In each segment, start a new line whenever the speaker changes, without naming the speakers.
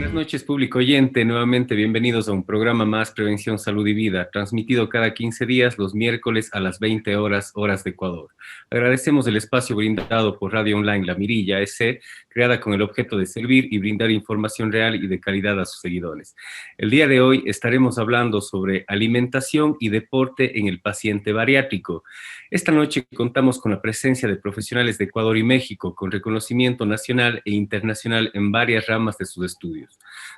Buenas noches, público oyente. Nuevamente bienvenidos a un programa más Prevención, Salud y Vida, transmitido cada 15 días los miércoles a las 20 horas, horas de Ecuador. Agradecemos el espacio brindado por Radio Online La Mirilla SC, creada con el objeto de servir y brindar información real y de calidad a sus seguidores. El día de hoy estaremos hablando sobre alimentación y deporte en el paciente bariátrico. Esta noche contamos con la presencia de profesionales de Ecuador y México con reconocimiento nacional e internacional en varias ramas de sus estudios.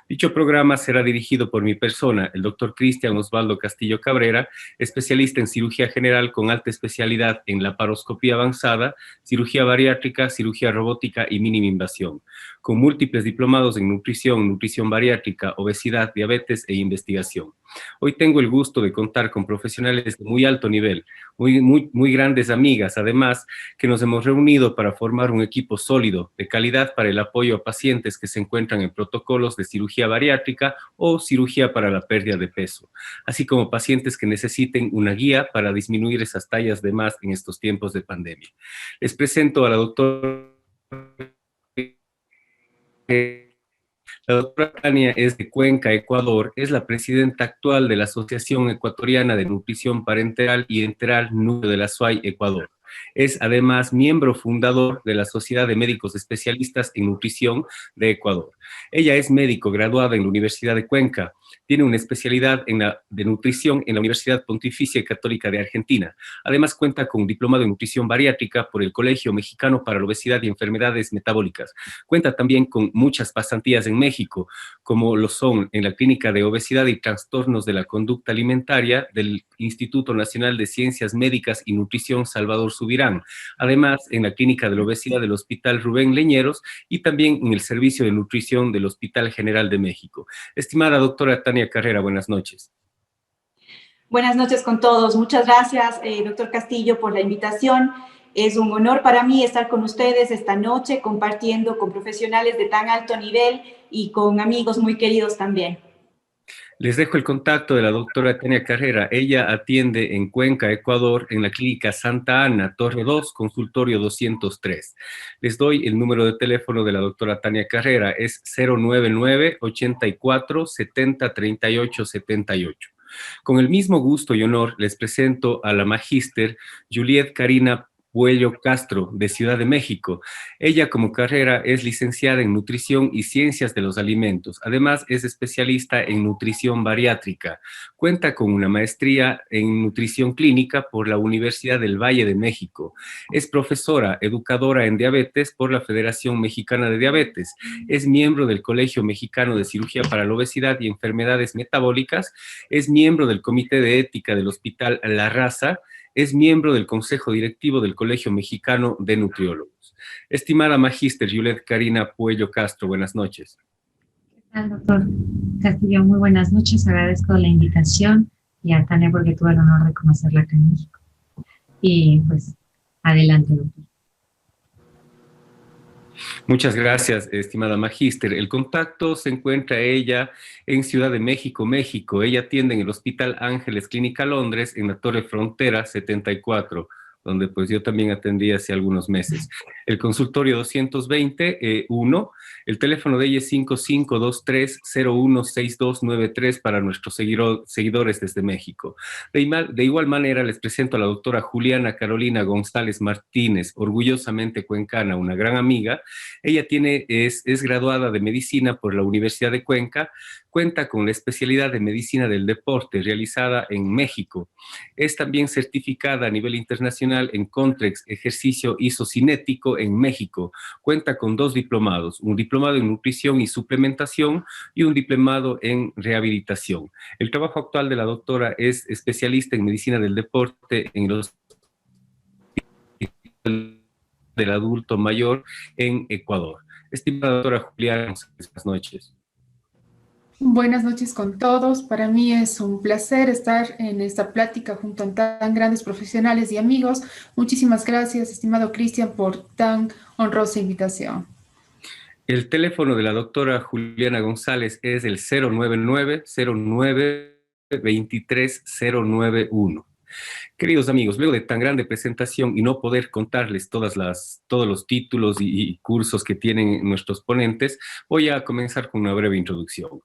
Dicho programa será dirigido por mi persona, el doctor Cristian Osvaldo Castillo Cabrera, especialista en cirugía general con alta especialidad en laparoscopía avanzada, cirugía bariátrica, cirugía robótica y mínima invasión, con múltiples diplomados en nutrición, nutrición bariátrica, obesidad, diabetes e investigación. Hoy tengo el gusto de contar con profesionales de muy alto nivel, muy grandes amigas, además, que nos hemos reunido para formar un equipo sólido, de calidad para el apoyo a pacientes que se encuentran en protocolos de cirugía bariátrica o cirugía para la pérdida de peso, así como pacientes que necesiten una guía para disminuir esas tallas de más en estos tiempos de pandemia. Les presento a la doctora. La doctora Tania es de Cuenca, Ecuador, es la presidenta actual de la Asociación Ecuatoriana de Nutrición Parenteral y Enteral Núcleo de la SUAY, Ecuador. Es además miembro fundador de la Sociedad de Médicos Especialistas en Nutrición de Ecuador. Ella es médico graduada en la Universidad de Cuenca, tiene una especialidad de nutrición en la Universidad Pontificia Católica de Argentina. Además cuenta con un diplomado en nutrición bariátrica por el Colegio Mexicano para la Obesidad y Enfermedades Metabólicas. Cuenta también con muchas pasantías en México, como lo son en la Clínica de Obesidad y Trastornos de la Conducta Alimentaria del Instituto Nacional de Ciencias Médicas y Nutrición Salvador Subirán, además en la Clínica de la Obesidad del Hospital Rubén Leñeros y también en el Servicio de Nutrición del Hospital General de México. Estimada doctora Tania Carrera, buenas noches.
Buenas noches con todos. Muchas gracias, doctor Castillo, por la invitación. Es un honor para mí estar con ustedes esta noche compartiendo con profesionales de tan alto nivel y con amigos muy queridos también.
Les dejo el contacto de la doctora Tania Carrera. Ella atiende en Cuenca, Ecuador, en la clínica Santa Ana, Torre 2, consultorio 203. Les doy el número de teléfono de la doctora Tania Carrera. Es 099-84-70-38-78. Con el mismo gusto y honor les presento a la magíster Juliet Karina Puello Castro, de Ciudad de México. Ella, como carrera, es licenciada en Nutrición y Ciencias de los Alimentos. Además, es especialista en nutrición bariátrica. Cuenta con una maestría en nutrición clínica por la Universidad del Valle de México. Es profesora, educadora en diabetes por la Federación Mexicana de Diabetes. Es miembro del Colegio Mexicano de Cirugía para la Obesidad y Enfermedades Metabólicas. Es miembro del Comité de Ética del Hospital La Raza. Es miembro del Consejo Directivo del Colegio Mexicano de Nutriólogos. Estimada magíster Juliet Karina Puello Castro, buenas noches.
¿Qué tal, doctor Castillo? Muy buenas noches. Agradezco la invitación y a Tania porque tuve el honor de conocerla acá en México. Y pues, adelante, doctor.
Muchas gracias, estimada magíster. El contacto se encuentra ella en Ciudad de México, México. Ella atiende en el Hospital Ángeles Clínica Londres, en la Torre Frontera 74, donde pues yo también atendí hace algunos meses. El consultorio 220-1, el teléfono de ella es 5523-016293 para nuestros seguidores desde México. De igual manera les presento a la doctora Juliana Carolina González Martínez, orgullosamente cuencana, una gran amiga. Ella es graduada de medicina por la Universidad de Cuenca, cuenta con la especialidad de medicina del deporte realizada en México. Es también certificada a nivel internacional en Contrex, ejercicio isocinético en México. Cuenta con 2 diplomados, un diplomado en nutrición y suplementación y un diplomado en rehabilitación. El trabajo actual de la doctora es especialista en medicina del deporte en los del adulto mayor en Ecuador. Estimada doctora Juliana, buenas noches.
Buenas noches con todos. Para mí es un placer estar en esta plática junto a tan grandes profesionales y amigos. Muchísimas gracias, estimado Cristian, por tan honrosa invitación.
El teléfono de la doctora Juliana González es el 099-09-23091. Queridos amigos, luego de tan grande presentación y no poder contarles todos los títulos y cursos que tienen nuestros ponentes, voy a comenzar con una breve introducción.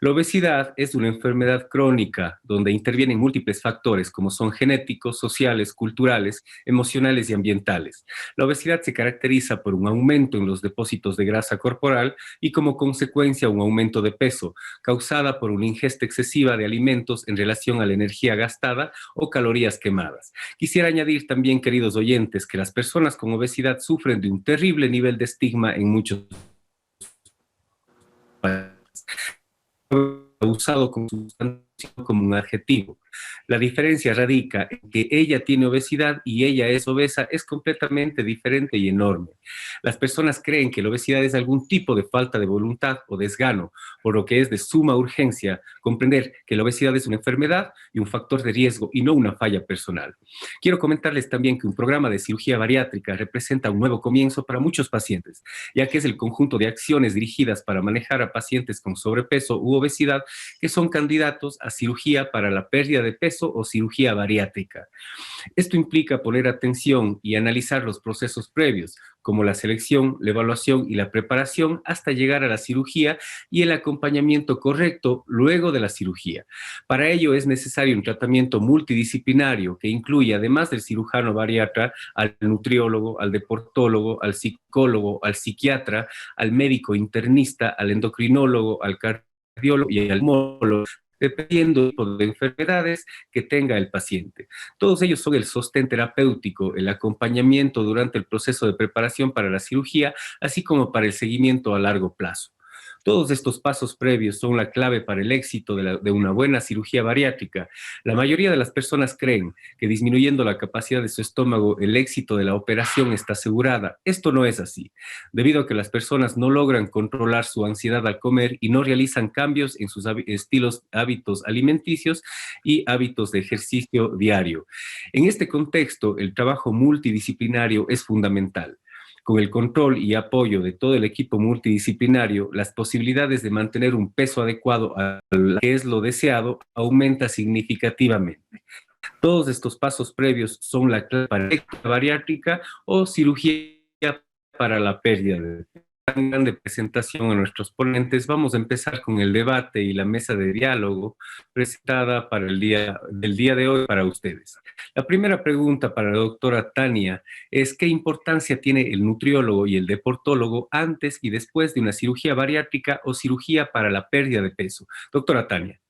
La obesidad es una enfermedad crónica donde intervienen múltiples factores como son genéticos, sociales, culturales, emocionales y ambientales. La obesidad se caracteriza por un aumento en los depósitos de grasa corporal y como consecuencia un aumento de peso causada por una ingesta excesiva de alimentos en relación a la energía gastada o calorías quemadas. Quisiera añadir también, queridos oyentes, que las personas con obesidad sufren de un terrible nivel de estigma en muchos países, usado como un adjetivo. La diferencia radica en que ella tiene obesidad y ella es obesa, es completamente diferente y enorme. Las personas creen que la obesidad es algún tipo de falta de voluntad o desgano, por lo que es de suma urgencia comprender que la obesidad es una enfermedad y un factor de riesgo y no una falla personal. Quiero comentarles también que un programa de cirugía bariátrica representa un nuevo comienzo para muchos pacientes, ya que es el conjunto de acciones dirigidas para manejar a pacientes con sobrepeso u obesidad que son candidatos a cirugía para la pérdida de peso o cirugía bariátrica. Esto implica poner atención y analizar los procesos previos, como la selección, la evaluación y la preparación hasta llegar a la cirugía y el acompañamiento correcto luego de la cirugía. Para ello es necesario un tratamiento multidisciplinario que incluye, además del cirujano bariatra, al nutriólogo, al deportólogo, al psicólogo, al psiquiatra, al médico internista, al endocrinólogo, al cardiólogo y al neumólogo, dependiendo del tipo de enfermedades que tenga el paciente. Todos ellos son el sostén terapéutico, el acompañamiento durante el proceso de preparación para la cirugía, así como para el seguimiento a largo plazo. Todos estos pasos previos son la clave para el éxito de una buena cirugía bariátrica. La mayoría de las personas creen que disminuyendo la capacidad de su estómago, el éxito de la operación está asegurada. Esto no es así, debido a que las personas no logran controlar su ansiedad al comer y no realizan cambios en sus hábitos alimenticios y hábitos de ejercicio diario. En este contexto, el trabajo multidisciplinario es fundamental. Con el control y apoyo de todo el equipo multidisciplinario, las posibilidades de mantener un peso adecuado a lo que es lo deseado aumenta significativamente. Todos estos pasos previos son la clave para la bariátrica o cirugía para la pérdida de peso. Tan grande presentación a nuestros ponentes, vamos a empezar con el debate y la mesa de diálogo presentada para el día de hoy para ustedes. La primera pregunta para la doctora Tania es: ¿qué importancia tiene el nutriólogo y el deportólogo antes y después de una cirugía bariátrica o cirugía para la pérdida de peso? Doctora Tania.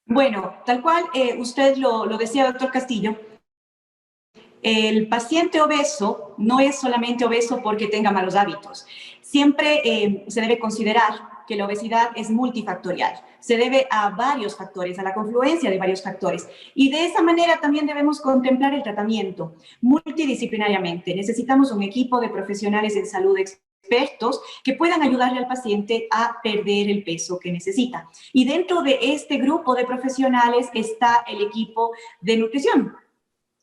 Bueno, tal cual usted lo decía, doctor Castillo, el paciente obeso no es solamente obeso porque tenga malos hábitos. Siempre se debe considerar que la obesidad es multifactorial. Se debe a varios factores, a la confluencia de varios factores. Y de esa manera también debemos contemplar el tratamiento multidisciplinariamente. Necesitamos un equipo de profesionales en salud expertos que puedan ayudarle al paciente a perder el peso que necesita. Y dentro de este grupo de profesionales está el equipo de nutrición,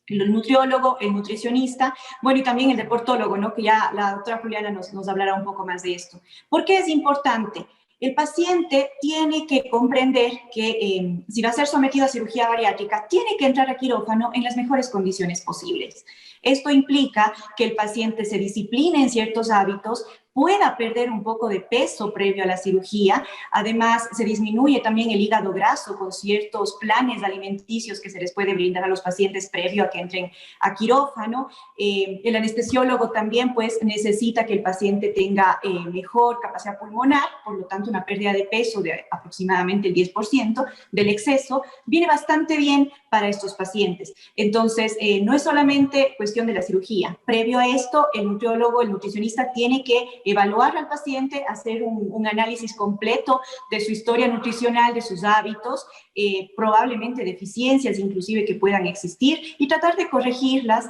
el nutriólogo, el nutricionista, bueno, y también el deportólogo, ¿no? Que ya la doctora Juliana nos hablará un poco más de esto. ¿Por qué es importante? El paciente tiene que comprender que si va a ser sometido a cirugía bariátrica, tiene que entrar a quirófano en las mejores condiciones posibles. Esto implica que el paciente se discipline en ciertos hábitos, pueda perder un poco de peso previo a la cirugía. Además, se disminuye también el hígado graso con ciertos planes alimenticios que se les puede brindar a los pacientes previo a que entren a quirófano. El anestesiólogo también pues necesita que el paciente tenga mejor capacidad pulmonar, por lo tanto una pérdida de peso de aproximadamente el 10% del exceso viene bastante bien para estos pacientes. Entonces, no es solamente cuestión de la cirugía. Previo a esto, el nutriólogo, el nutricionista tiene que evaluar al paciente, hacer un análisis completo de su historia nutricional, de sus hábitos, probablemente deficiencias inclusive que puedan existir y tratar de corregirlas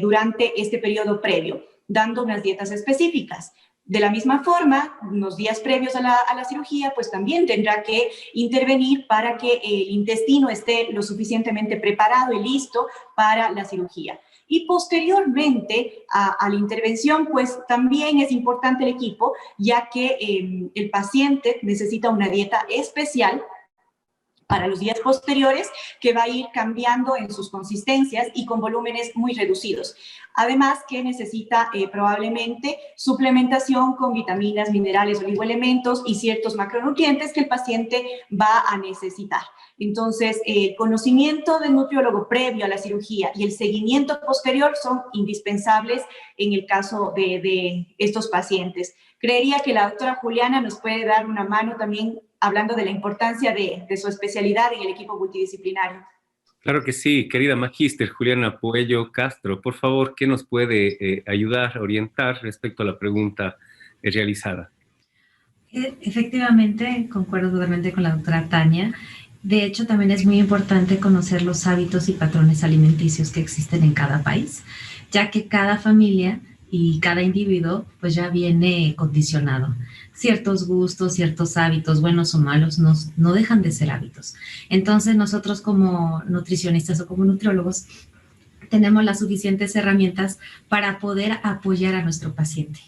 durante este periodo previo, dando unas dietas específicas. De la misma forma, unos días previos a la cirugía, pues también tendrá que intervenir para que el intestino esté lo suficientemente preparado y listo para la cirugía. Y posteriormente a la intervención, pues también es importante el equipo, ya que el paciente necesita una dieta especial para los días posteriores, que va a ir cambiando en sus consistencias y con volúmenes muy reducidos. Además, que necesita probablemente suplementación con vitaminas, minerales, oligoelementos y ciertos macronutrientes que el paciente va a necesitar. Entonces, el conocimiento del nutriólogo previo a la cirugía y el seguimiento posterior son indispensables en el caso de estos pacientes. Creería que la doctora Juliana nos puede dar una mano también hablando de la importancia de su especialidad en el equipo multidisciplinario.
Claro que sí, querida magíster Juliana Puello Castro, por favor, ¿qué nos puede ayudar, orientar respecto a la pregunta realizada?
Efectivamente, concuerdo totalmente con la doctora Tania. De hecho, también es muy importante conocer los hábitos y patrones alimenticios que existen en cada país, ya que cada familia y cada individuo pues ya viene condicionado. Ciertos gustos, ciertos hábitos, buenos o malos, no dejan de ser hábitos. Entonces nosotros como nutricionistas o como nutriólogos tenemos las suficientes herramientas para poder apoyar a nuestro paciente.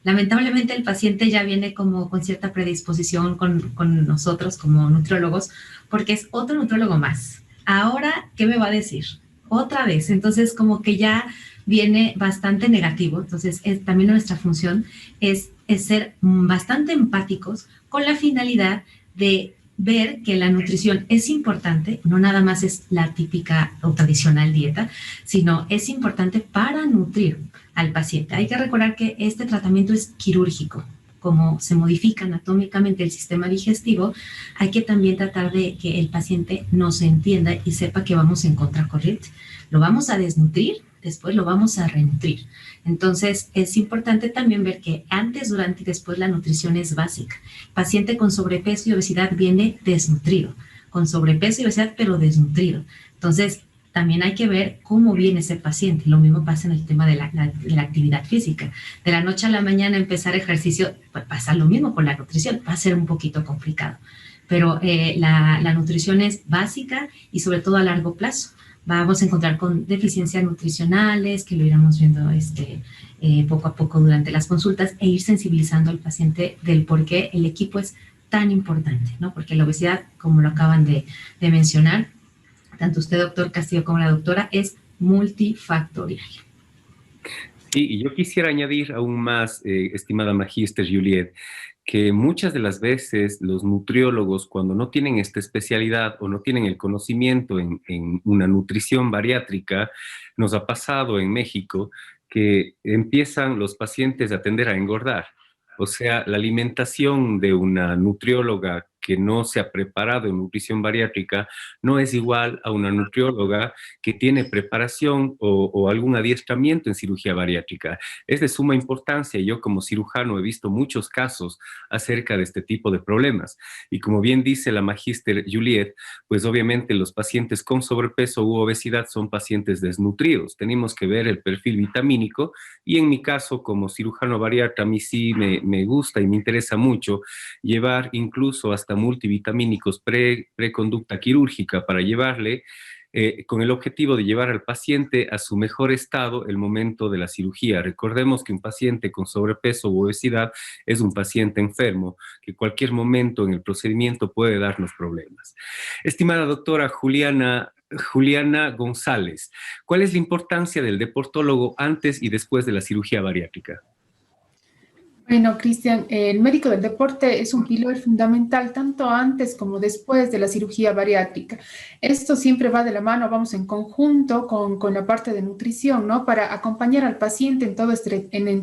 Lamentablemente el paciente ya viene como con cierta predisposición con nosotros como nutriólogos, porque es otro nutriólogo más. Ahora, ¿qué me va a decir? Otra vez. Entonces, como que ya viene bastante negativo. Entonces, también nuestra función es ser bastante empáticos con la finalidad de ver que la nutrición es importante, no nada más es la típica o tradicional dieta, sino es importante para nutrir al paciente. Hay que recordar que este tratamiento es quirúrgico. Como se modifica anatómicamente el sistema digestivo, hay que también tratar de que el paciente nos entienda y sepa que vamos en contracorriente. Lo vamos a desnutrir, después lo vamos a renutrir. Entonces, es importante también ver que antes, durante y después la nutrición es básica. Paciente con sobrepeso y obesidad viene desnutrido, con sobrepeso y obesidad, pero desnutrido. Entonces, también hay que ver cómo viene ese paciente. Lo mismo pasa en el tema de la actividad física. De la noche a la mañana empezar ejercicio, pues pasa lo mismo con la nutrición. Va a ser un poquito complicado. Pero la nutrición es básica y sobre todo a largo plazo. Vamos a encontrar con deficiencias nutricionales, que lo iremos viendo poco a poco durante las consultas, e ir sensibilizando al paciente del por qué el equipo es tan importante, ¿no? Porque la obesidad, como lo acaban de mencionar, tanto usted, doctor Castillo, como la doctora, es multifactorial.
Sí, y yo quisiera añadir aún más, estimada magíster Juliet, que muchas de las veces los nutriólogos, cuando no tienen esta especialidad o no tienen el conocimiento en una nutrición bariátrica, nos ha pasado en México que empiezan los pacientes a tender a engordar. O sea, la alimentación de una nutrióloga que no se ha preparado en nutrición bariátrica no es igual a una nutrióloga que tiene preparación o algún adiestramiento en cirugía bariátrica. Es de suma importancia. Yo como cirujano he visto muchos casos acerca de este tipo de problemas. Y como bien dice la magíster Juliet, pues obviamente los pacientes con sobrepeso u obesidad son pacientes desnutridos. Tenemos que ver el perfil vitamínico y en mi caso como cirujano bariatra a mí sí me gusta y me interesa mucho llevar incluso hasta multivitamínicos preconducta quirúrgica para llevarle con el objetivo de llevar al paciente a su mejor estado el momento de la cirugía. Recordemos que un paciente con sobrepeso u obesidad es un paciente enfermo que cualquier momento en el procedimiento puede darnos problemas. Estimada doctora Juliana González, ¿cuál es la importancia del deportólogo antes y después de la cirugía bariátrica?
Bueno, Cristian, el médico del deporte es un pilar fundamental tanto antes como después de la cirugía bariátrica. Esto siempre va de la mano, vamos en conjunto con la parte de nutrición, ¿no? Para acompañar al paciente en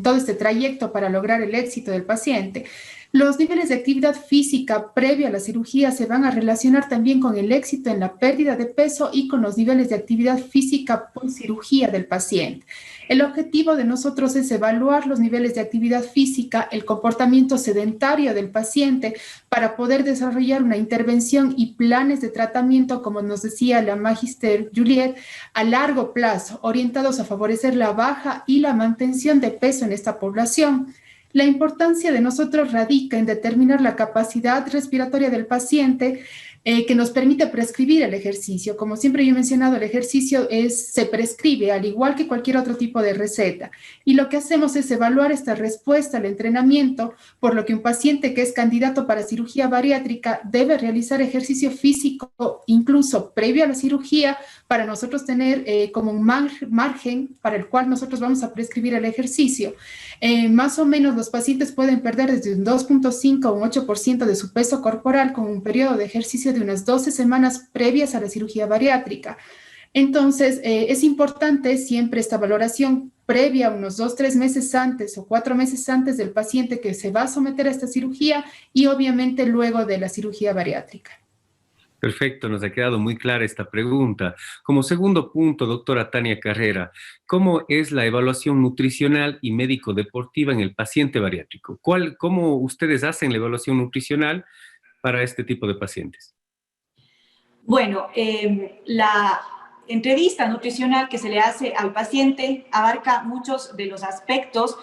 todo este trayecto para lograr el éxito del paciente. Los niveles de actividad física previa a la cirugía se van a relacionar también con el éxito en la pérdida de peso y con los niveles de actividad física post cirugía del paciente. El objetivo de nosotros es evaluar los niveles de actividad física, el comportamiento sedentario del paciente para poder desarrollar una intervención y planes de tratamiento, como nos decía la magíster Juliet, a largo plazo, orientados a favorecer la baja y la mantención de peso en esta población. La importancia de nosotros radica en determinar la capacidad respiratoria del paciente, que nos permite prescribir el ejercicio. Como siempre yo he mencionado, el ejercicio se prescribe al igual que cualquier otro tipo de receta. Y lo que hacemos es evaluar esta respuesta al entrenamiento, por lo que un paciente que es candidato para cirugía bariátrica debe realizar ejercicio físico incluso previo a la cirugía, para nosotros tener como un margen para el cual nosotros vamos a prescribir el ejercicio. Más o menos los pacientes pueden perder desde un 2.5 a un 8% de su peso corporal con un periodo de ejercicio de unas 12 semanas previas a la cirugía bariátrica. Entonces, es importante siempre esta valoración previa, unos 2-3 meses antes o 4 meses antes del paciente que se va a someter a esta cirugía y obviamente luego de la cirugía bariátrica.
Perfecto, nos ha quedado muy clara esta pregunta. Como segundo punto, doctora Tania Carrera, ¿cómo es la evaluación nutricional y médico-deportiva en el paciente bariátrico? ¿Cómo ustedes hacen la evaluación nutricional para este tipo de pacientes?
Bueno, la entrevista nutricional que se le hace al paciente abarca muchos de los aspectos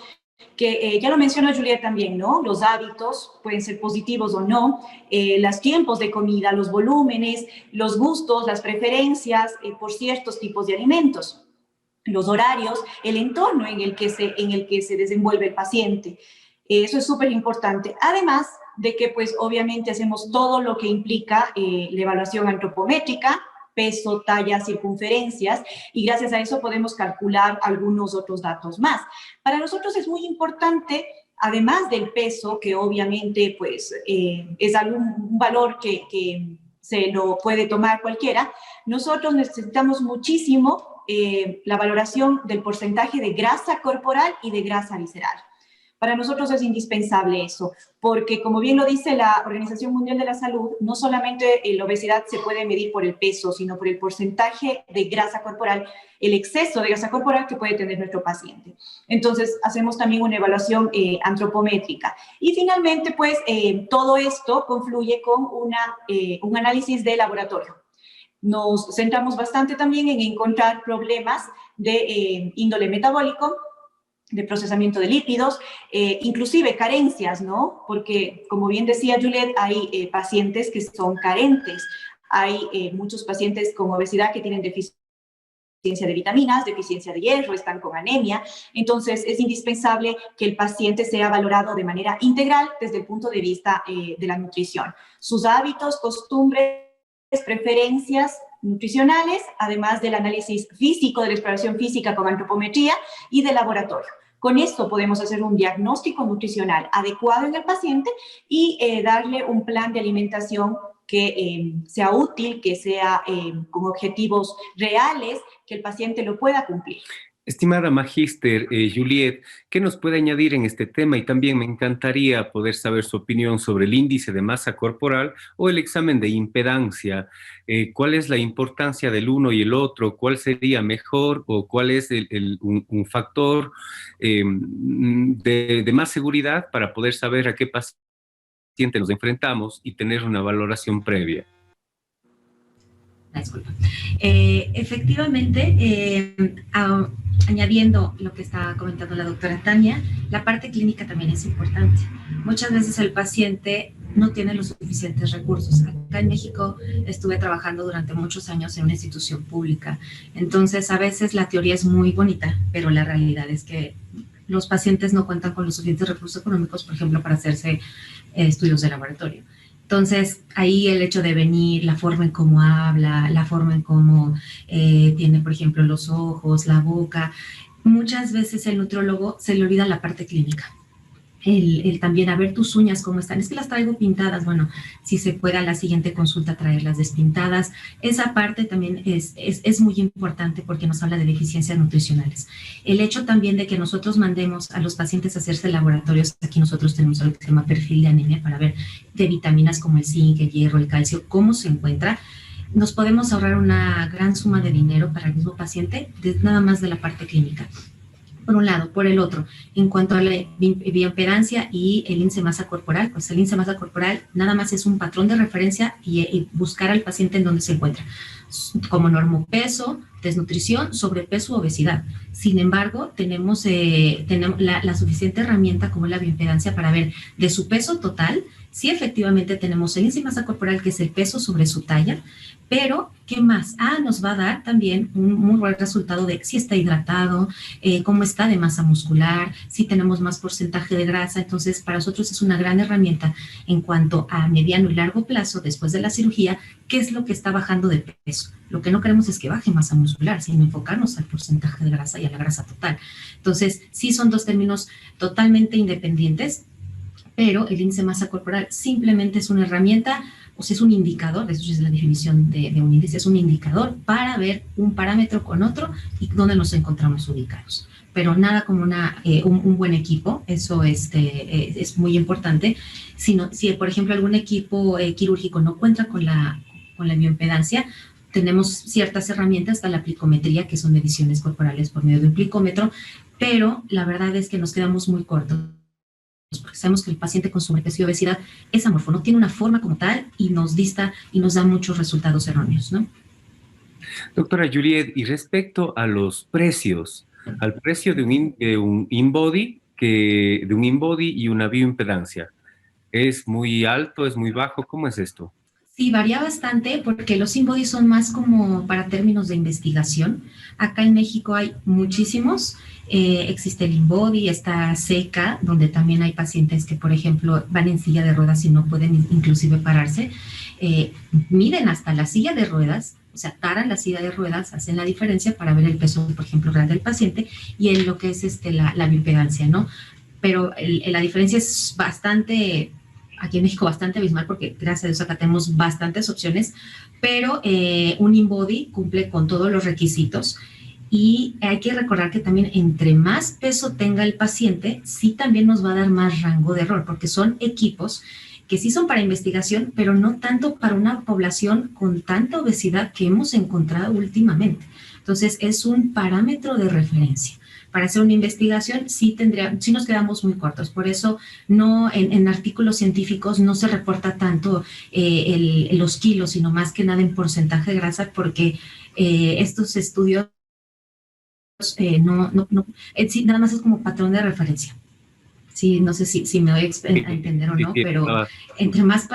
que ya lo mencionó Juliet también, ¿no? Los hábitos pueden ser positivos o no, los tiempos de comida, los volúmenes, los gustos, las preferencias por ciertos tipos de alimentos, los horarios, el entorno en el que se desenvuelve el paciente. Eso es súper importante. Además de que, pues, obviamente hacemos todo lo que implica la evaluación antropométrica, peso, talla, circunferencias, y gracias a eso podemos calcular algunos otros datos más. Para nosotros es muy importante, además del peso, que obviamente pues, es un valor que se lo puede tomar cualquiera, nosotros necesitamos muchísimo la valoración del porcentaje de grasa corporal y de grasa visceral. Para nosotros es indispensable eso, porque como bien lo dice la Organización Mundial de la Salud, no solamente la obesidad se puede medir por el peso, sino por el porcentaje de grasa corporal, el exceso de grasa corporal que puede tener nuestro paciente. Entonces, hacemos también una evaluación antropométrica. Y finalmente, pues, todo esto confluye con un análisis de laboratorio. Nos centramos bastante también en encontrar problemas de índole metabólico, de procesamiento de lípidos, inclusive carencias, ¿no? Porque, como bien decía Juliet, hay pacientes que son carentes, hay muchos pacientes con obesidad que tienen deficiencia de vitaminas, deficiencia de hierro, están con anemia, entonces es indispensable que el paciente sea valorado de manera integral desde el punto de vista de la nutrición. Sus hábitos, costumbres, preferencias nutricionales, además del análisis físico, de la exploración física con antropometría y de laboratorio. Con esto podemos hacer un diagnóstico nutricional adecuado en el paciente y darle un plan de alimentación que sea útil, que sea con objetivos reales, que el paciente lo pueda cumplir.
Estimada Magíster Juliet, ¿qué nos puede añadir en este tema? Y también me encantaría poder saber su opinión sobre el índice de masa corporal o el examen de impedancia. ¿Cuál es la importancia del uno y el otro? ¿Cuál sería mejor o cuál es un factor de más seguridad para poder saber a qué paciente nos enfrentamos y tener una valoración previa?
Disculpa. Efectivamente, añadiendo lo que estaba comentando la doctora Tania, la parte clínica también es importante. Muchas veces el paciente no tiene los suficientes recursos. Acá en México estuve trabajando durante muchos años en una institución pública. Entonces, a veces la teoría es muy bonita, pero la realidad es que los pacientes no cuentan con los suficientes recursos económicos, por ejemplo, para hacerse estudios de laboratorio. Entonces, ahí el hecho de venir, la forma en cómo habla, la forma en cómo tiene, por ejemplo, los ojos, la boca, muchas veces el nutriólogo se le olvida la parte clínica. El también a ver tus uñas cómo están, es que las traigo pintadas, bueno, si se puede a la siguiente consulta traerlas despintadas, esa parte también es muy importante porque nos habla de deficiencias nutricionales. El hecho también de que nosotros mandemos a los pacientes a hacerse laboratorios, aquí nosotros tenemos algo que se llama perfil de anemia para ver de vitaminas como el zinc, el hierro, el calcio, cómo se encuentra, nos podemos ahorrar una gran suma de dinero para el mismo paciente, nada más de la parte clínica. Por un lado. Por el otro, en cuanto a la bioimpedancia y el índice de masa corporal, pues el índice de masa corporal nada más es un patrón de referencia y buscar al paciente en donde se encuentra, como normopeso, desnutrición, sobrepeso, obesidad. Sin embargo, tenemos la suficiente herramienta como la bioimpedancia para ver de su peso total, si efectivamente tenemos el índice de masa corporal, que es el peso sobre su talla, pero ¿qué más? Nos va a dar también un muy buen resultado de si está hidratado, cómo está de masa muscular, si tenemos más porcentaje de grasa. Entonces, para nosotros es una gran herramienta en cuanto a mediano y largo plazo, después de la cirugía, qué es lo que está bajando de peso. Lo que no queremos es que baje masa muscular, sino enfocarnos al porcentaje de grasa y a la grasa total. Entonces, sí son dos términos totalmente independientes, pero el índice de masa corporal simplemente es una herramienta, o sea, es un indicador, eso es la definición de un índice, es un indicador para ver un parámetro con otro y dónde nos encontramos ubicados. Pero nada como un buen equipo, eso es muy importante. Si, por ejemplo, algún equipo quirúrgico no cuenta con la bioimpedancia, tenemos ciertas herramientas, hasta la plicometría, que son mediciones corporales por medio de un plicómetro, pero la verdad es que nos quedamos muy cortos, porque sabemos que el paciente con sobrepeso y obesidad es amorfo, no tiene una forma como tal y nos dista y nos da muchos resultados erróneos, ¿no?
Doctora Juliet, y respecto a los precios, al precio de un InBody y una bioimpedancia, ¿es muy alto, es muy bajo? ¿Cómo es esto?
Sí, varía bastante porque los InBody son más como para términos de investigación. Acá en México hay muchísimos. Existe el InBody, está Seca, donde también hay pacientes que, por ejemplo, van en silla de ruedas y no pueden inclusive pararse. Miden hasta la silla de ruedas, o sea, paran la silla de ruedas, hacen la diferencia para ver el peso, por ejemplo, real del paciente y en lo que es la bioimpedancia, ¿no? Pero la diferencia es bastante, aquí en México, bastante abismal, porque gracias a Dios acá tenemos bastantes opciones, pero un InBody cumple con todos los requisitos. Y hay que recordar que también entre más peso tenga el paciente, sí también nos va a dar más rango de error, porque son equipos que sí son para investigación, pero no tanto para una población con tanta obesidad que hemos encontrado últimamente. Entonces, es un parámetro de referencia. Para hacer una investigación sí nos quedamos muy cortos. Por eso no en artículos científicos no se reporta tanto los kilos, sino más que nada en porcentaje de grasa, porque estos estudios sí, nada más es como patrón de referencia. Sí, no sé si me doy a entender o no, pero entre más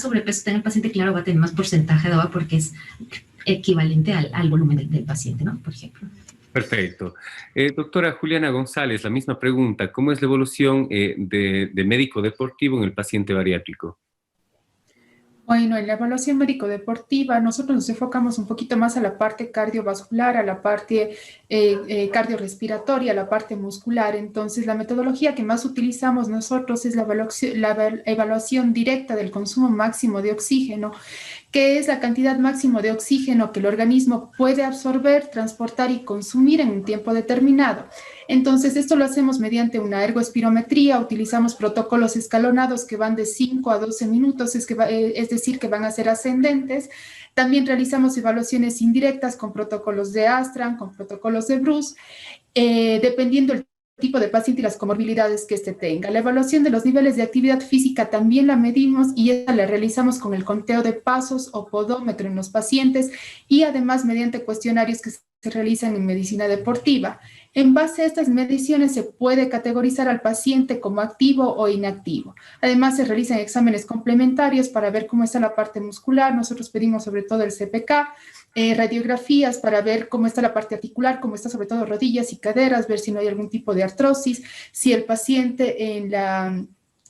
sobrepeso tenga el paciente, claro, va a tener más porcentaje de agua porque es equivalente al volumen del paciente, ¿no? Por ejemplo.
Perfecto. Doctora Juliana González, la misma pregunta. ¿Cómo es la evolución de médico deportivo en el paciente bariátrico?
Bueno, en la evaluación médico-deportiva nosotros nos enfocamos un poquito más a la parte cardiovascular, a la parte cardiorrespiratoria, a la parte muscular. Entonces, la metodología que más utilizamos nosotros es la evaluación directa del consumo máximo de oxígeno, que es la cantidad máxima de oxígeno que el organismo puede absorber, transportar y consumir en un tiempo determinado. Entonces, esto lo hacemos mediante una ergoespirometría, utilizamos protocolos escalonados que van de 5 a 12 minutos, es decir, que van a ser ascendentes. También realizamos evaluaciones indirectas con protocolos de Astran, con protocolos de Bruce, dependiendo el tipo de paciente y las comorbilidades que éste tenga. La evaluación de los niveles de actividad física también la medimos y esta la realizamos con el conteo de pasos o podómetro en los pacientes y además mediante cuestionarios que se realizan en medicina deportiva. En base a estas mediciones se puede categorizar al paciente como activo o inactivo. Además se realizan exámenes complementarios para ver cómo está la parte muscular. Nosotros pedimos sobre todo el CPK, radiografías para ver cómo está la parte articular, cómo está sobre todo rodillas y caderas, ver si no hay algún tipo de artrosis, si el paciente en la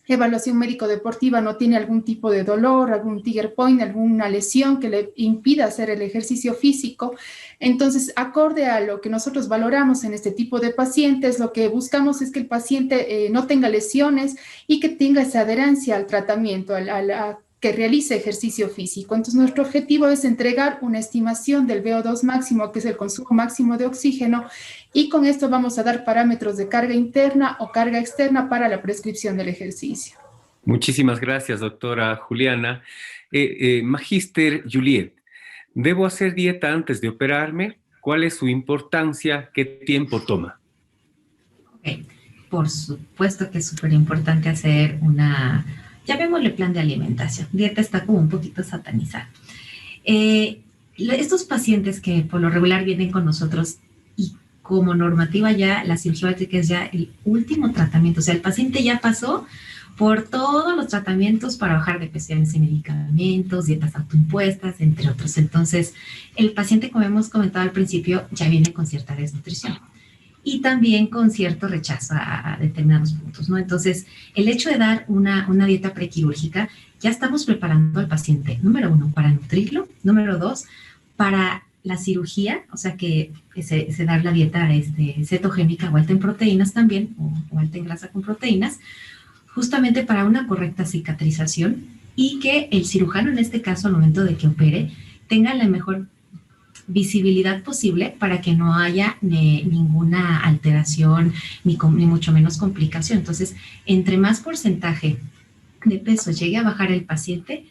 evaluación médico-deportiva no tiene algún tipo de dolor, algún trigger point, alguna lesión que le impida hacer el ejercicio físico. Entonces, acorde a lo que nosotros valoramos en este tipo de pacientes, lo que buscamos es que el paciente no tenga lesiones y que tenga esa adherencia al tratamiento, que realice ejercicio físico. Entonces, nuestro objetivo es entregar una estimación del VO2 máximo, que es el consumo máximo de oxígeno, y con esto vamos a dar parámetros de carga interna o carga externa para la prescripción del ejercicio.
Muchísimas gracias, doctora Juliana. Magíster Juliet, ¿debo hacer dieta antes de operarme? ¿Cuál es su importancia? ¿Qué tiempo toma?
Okay. Por supuesto que es súper importante hacer llamémosle plan de alimentación. Dieta está como un poquito satanizada. Estos pacientes que por lo regular vienen con nosotros y como normativa ya la cirugía bariátrica es ya el último tratamiento. O sea, el paciente ya pasó por todos los tratamientos para bajar de peso, medicamentos, dietas autoimpuestas, entre otros. Entonces, el paciente, como hemos comentado al principio, ya viene con cierta desnutrición y también con cierto rechazo a determinados puntos, ¿no? Entonces, el hecho de dar una dieta prequirúrgica, ya estamos preparando al paciente, número 1, para nutrirlo, número 2, para la cirugía, o sea que se dar la dieta cetogénica o alta en proteínas también, o alta en grasa con proteínas, justamente para una correcta cicatrización y que el cirujano, en este caso, al momento de que opere, tenga la mejor visibilidad posible para que no haya ninguna alteración ni mucho menos complicación. Entonces, entre más porcentaje de peso llegue a bajar el paciente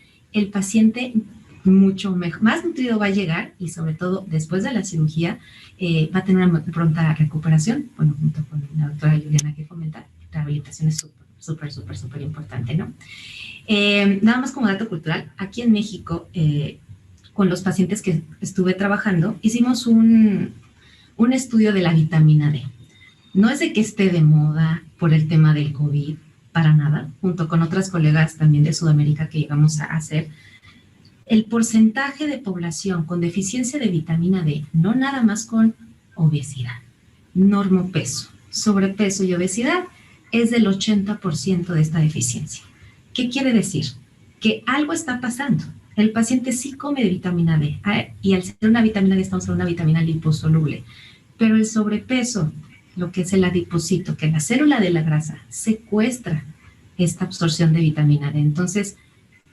mucho mejor, más nutrido va a llegar y sobre todo después de la cirugía va a tener una pronta recuperación. Bueno, junto con la doctora Juliana que comenta, rehabilitación es súper importante, ¿no? Nada más como dato cultural, aquí en México, con los pacientes que estuve trabajando, hicimos un estudio de la vitamina D. No es de que esté de moda por el tema del COVID, para nada, junto con otras colegas también de Sudamérica que llegamos a hacer. El porcentaje de población con deficiencia de vitamina D, no nada más con obesidad, normopeso, sobrepeso y obesidad, es del 80% de esta deficiencia. ¿Qué quiere decir? Que algo está pasando. El paciente sí come de vitamina D, y al ser una vitamina D estamos hablando de una vitamina liposoluble, pero el sobrepeso, lo que es el adipocito, que es la célula de la grasa, secuestra esta absorción de vitamina D. Entonces,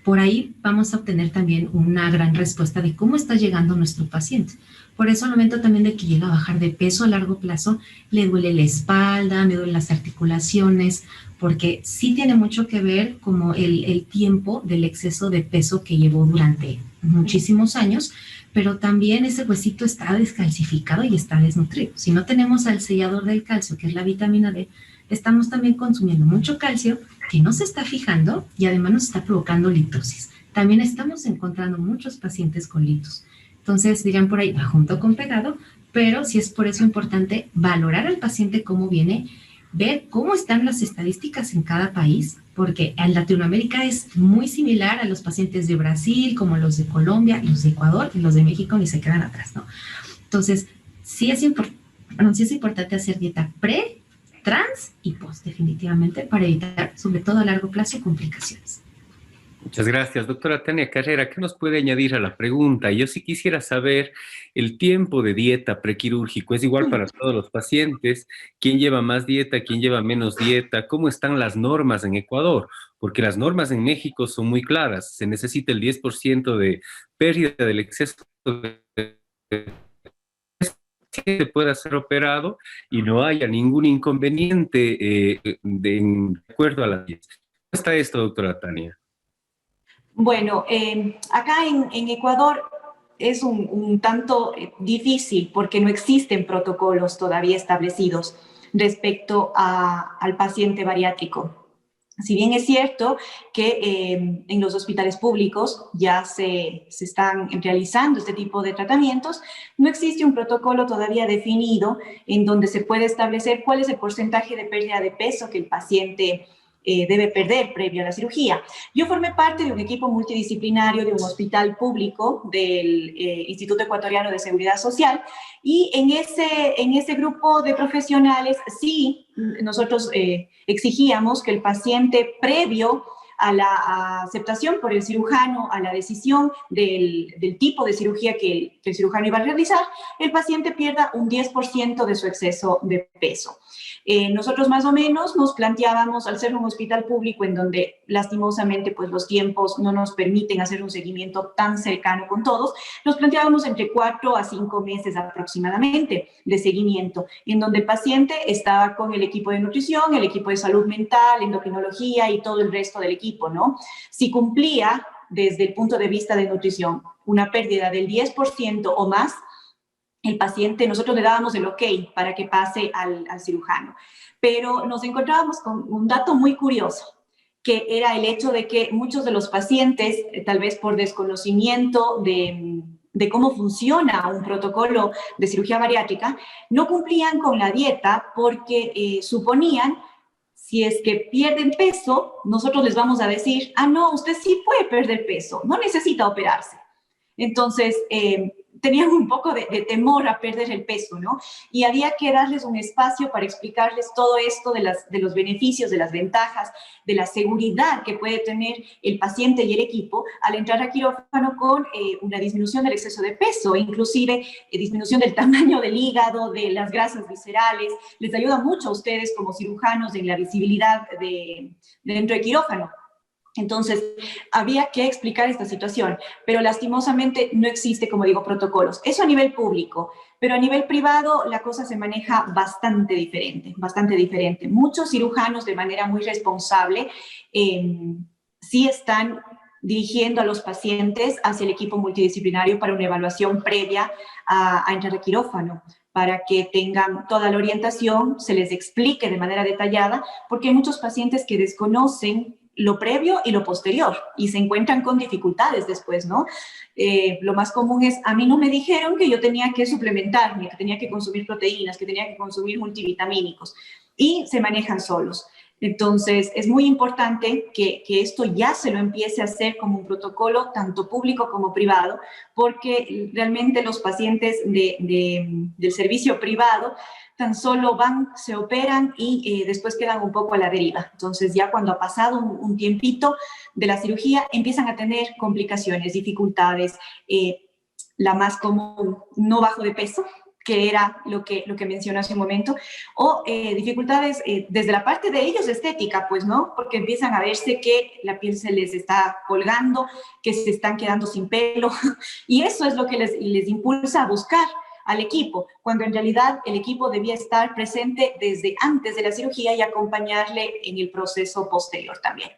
por ahí vamos a obtener también una gran respuesta de cómo está llegando nuestro paciente. Por eso al momento también de que llega a bajar de peso a largo plazo, le duele la espalda, me duelen las articulaciones, porque sí tiene mucho que ver como el tiempo del exceso de peso que llevó durante muchísimos años, pero también ese huesito está descalcificado y está desnutrido. Si no tenemos al sellador del calcio, que es la vitamina D, estamos también consumiendo mucho calcio que no se está fijando y además nos está provocando litosis. También estamos encontrando muchos pacientes con litos. Entonces, dirán por ahí, va junto con pegado, pero sí es por eso importante valorar al paciente cómo viene, ver cómo están las estadísticas en cada país, porque en Latinoamérica es muy similar a los pacientes de Brasil, como los de Colombia, los de Ecuador, y los de México ni se quedan atrás, ¿no? Entonces, sí es importante hacer dieta pre, trans y post, definitivamente, para evitar, sobre todo a largo plazo, complicaciones.
Muchas gracias, doctora Tania Carrera. ¿Qué nos puede añadir a la pregunta? Yo sí quisiera saber, el tiempo de dieta prequirúrgico es igual para todos los pacientes. ¿Quién lleva más dieta? ¿Quién lleva menos dieta? ¿Cómo están las normas en Ecuador? Porque las normas en México son muy claras. Se necesita el 10% de pérdida del exceso de que pueda ser operado y no haya ningún inconveniente de acuerdo a la dieta. ¿Cómo está esto, doctora Tania?
Bueno, acá en Ecuador es un tanto difícil porque no existen protocolos todavía establecidos respecto al paciente bariátrico. Si bien es cierto que en los hospitales públicos ya se están realizando este tipo de tratamientos, no existe un protocolo todavía definido en donde se puede establecer cuál es el porcentaje de pérdida de peso que el paciente debe perder previo a la cirugía. Yo formé parte de un equipo multidisciplinario de un hospital público del Instituto Ecuatoriano de Seguridad Social y en ese grupo de profesionales sí nosotros exigíamos que el paciente previo a la aceptación por el cirujano, a la decisión del tipo de cirugía que el cirujano iba a realizar, el paciente pierda un 10% de su exceso de peso. Nosotros más o menos nos planteábamos, al ser un hospital público en donde lastimosamente pues los tiempos no nos permiten hacer un seguimiento tan cercano con todos, nos planteábamos entre 4 a 5 meses aproximadamente de seguimiento, en donde el paciente estaba con el equipo de nutrición, el equipo de salud mental, endocrinología y todo el resto del equipo, ¿no? Si cumplía desde el punto de vista de nutrición una pérdida del 10% o más, el paciente, nosotros le dábamos el ok para que pase al cirujano. Pero nos encontrábamos con un dato muy curioso, que era el hecho de que muchos de los pacientes, tal vez por desconocimiento de de cómo funciona un protocolo de cirugía bariátrica, no cumplían con la dieta porque suponían, si es que pierden peso, nosotros les vamos a decir, ah, no, usted sí puede perder peso, no necesita operarse. Entonces, tenían un poco de temor a perder el peso, ¿no? Y había que darles un espacio para explicarles todo esto de los beneficios, de las ventajas, de la seguridad que puede tener el paciente y el equipo al entrar a quirófano con una disminución del exceso de peso, inclusive disminución del tamaño del hígado, de las grasas viscerales. Les ayuda mucho a ustedes como cirujanos en la visibilidad dentro de quirófano. Entonces, había que explicar esta situación, pero lastimosamente no existe, como digo, protocolos. Eso a nivel público, pero a nivel privado la cosa se maneja bastante diferente, bastante diferente. Muchos cirujanos de manera muy responsable sí están dirigiendo a los pacientes hacia el equipo multidisciplinario para una evaluación previa a entrar a quirófano, para que tengan toda la orientación, se les explique de manera detallada, porque hay muchos pacientes que desconocen lo previo y lo posterior, y se encuentran con dificultades después, ¿no? Lo más común es, a mí no me dijeron que yo tenía que suplementarme, que tenía que consumir proteínas, que tenía que consumir multivitamínicos, y se manejan solos. Entonces, es muy importante que esto ya se lo empiece a hacer como un protocolo, tanto público como privado, porque realmente los pacientes del servicio privado tan solo van, se operan y después quedan un poco a la deriva. Entonces, ya cuando ha pasado un tiempito de la cirugía, empiezan a tener complicaciones, dificultades, la más común, no bajo de peso, que era lo que mencioné hace un momento, o dificultades desde la parte de ellos estética, pues, ¿no? Porque empiezan a verse que la piel se les está colgando, que se están quedando sin pelo, y eso es lo que les impulsa a buscar al equipo, cuando en realidad el equipo debía estar presente desde antes de la cirugía y acompañarle en el proceso posterior también.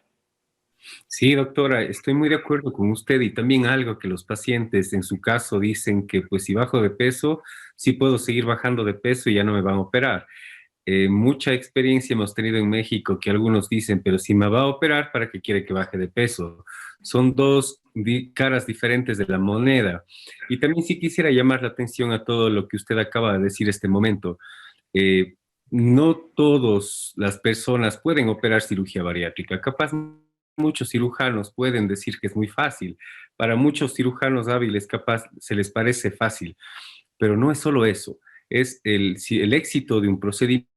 Sí, doctora, estoy muy de acuerdo con usted y también algo que los pacientes en su caso dicen que pues si bajo de peso, sí puedo seguir bajando de peso y ya no me van a operar. Mucha experiencia hemos tenido en México que algunos dicen, pero si me va a operar, ¿para qué quiere que baje de peso? Son dos caras diferentes de la moneda. Y también sí quisiera llamar la atención a todo lo que usted acaba de decir este momento. No todas las personas pueden operar cirugía bariátrica. Capaz muchos cirujanos pueden decir que es muy fácil. Para muchos cirujanos hábiles capaz se les parece fácil, pero no es solo eso. Es el éxito de un procedimiento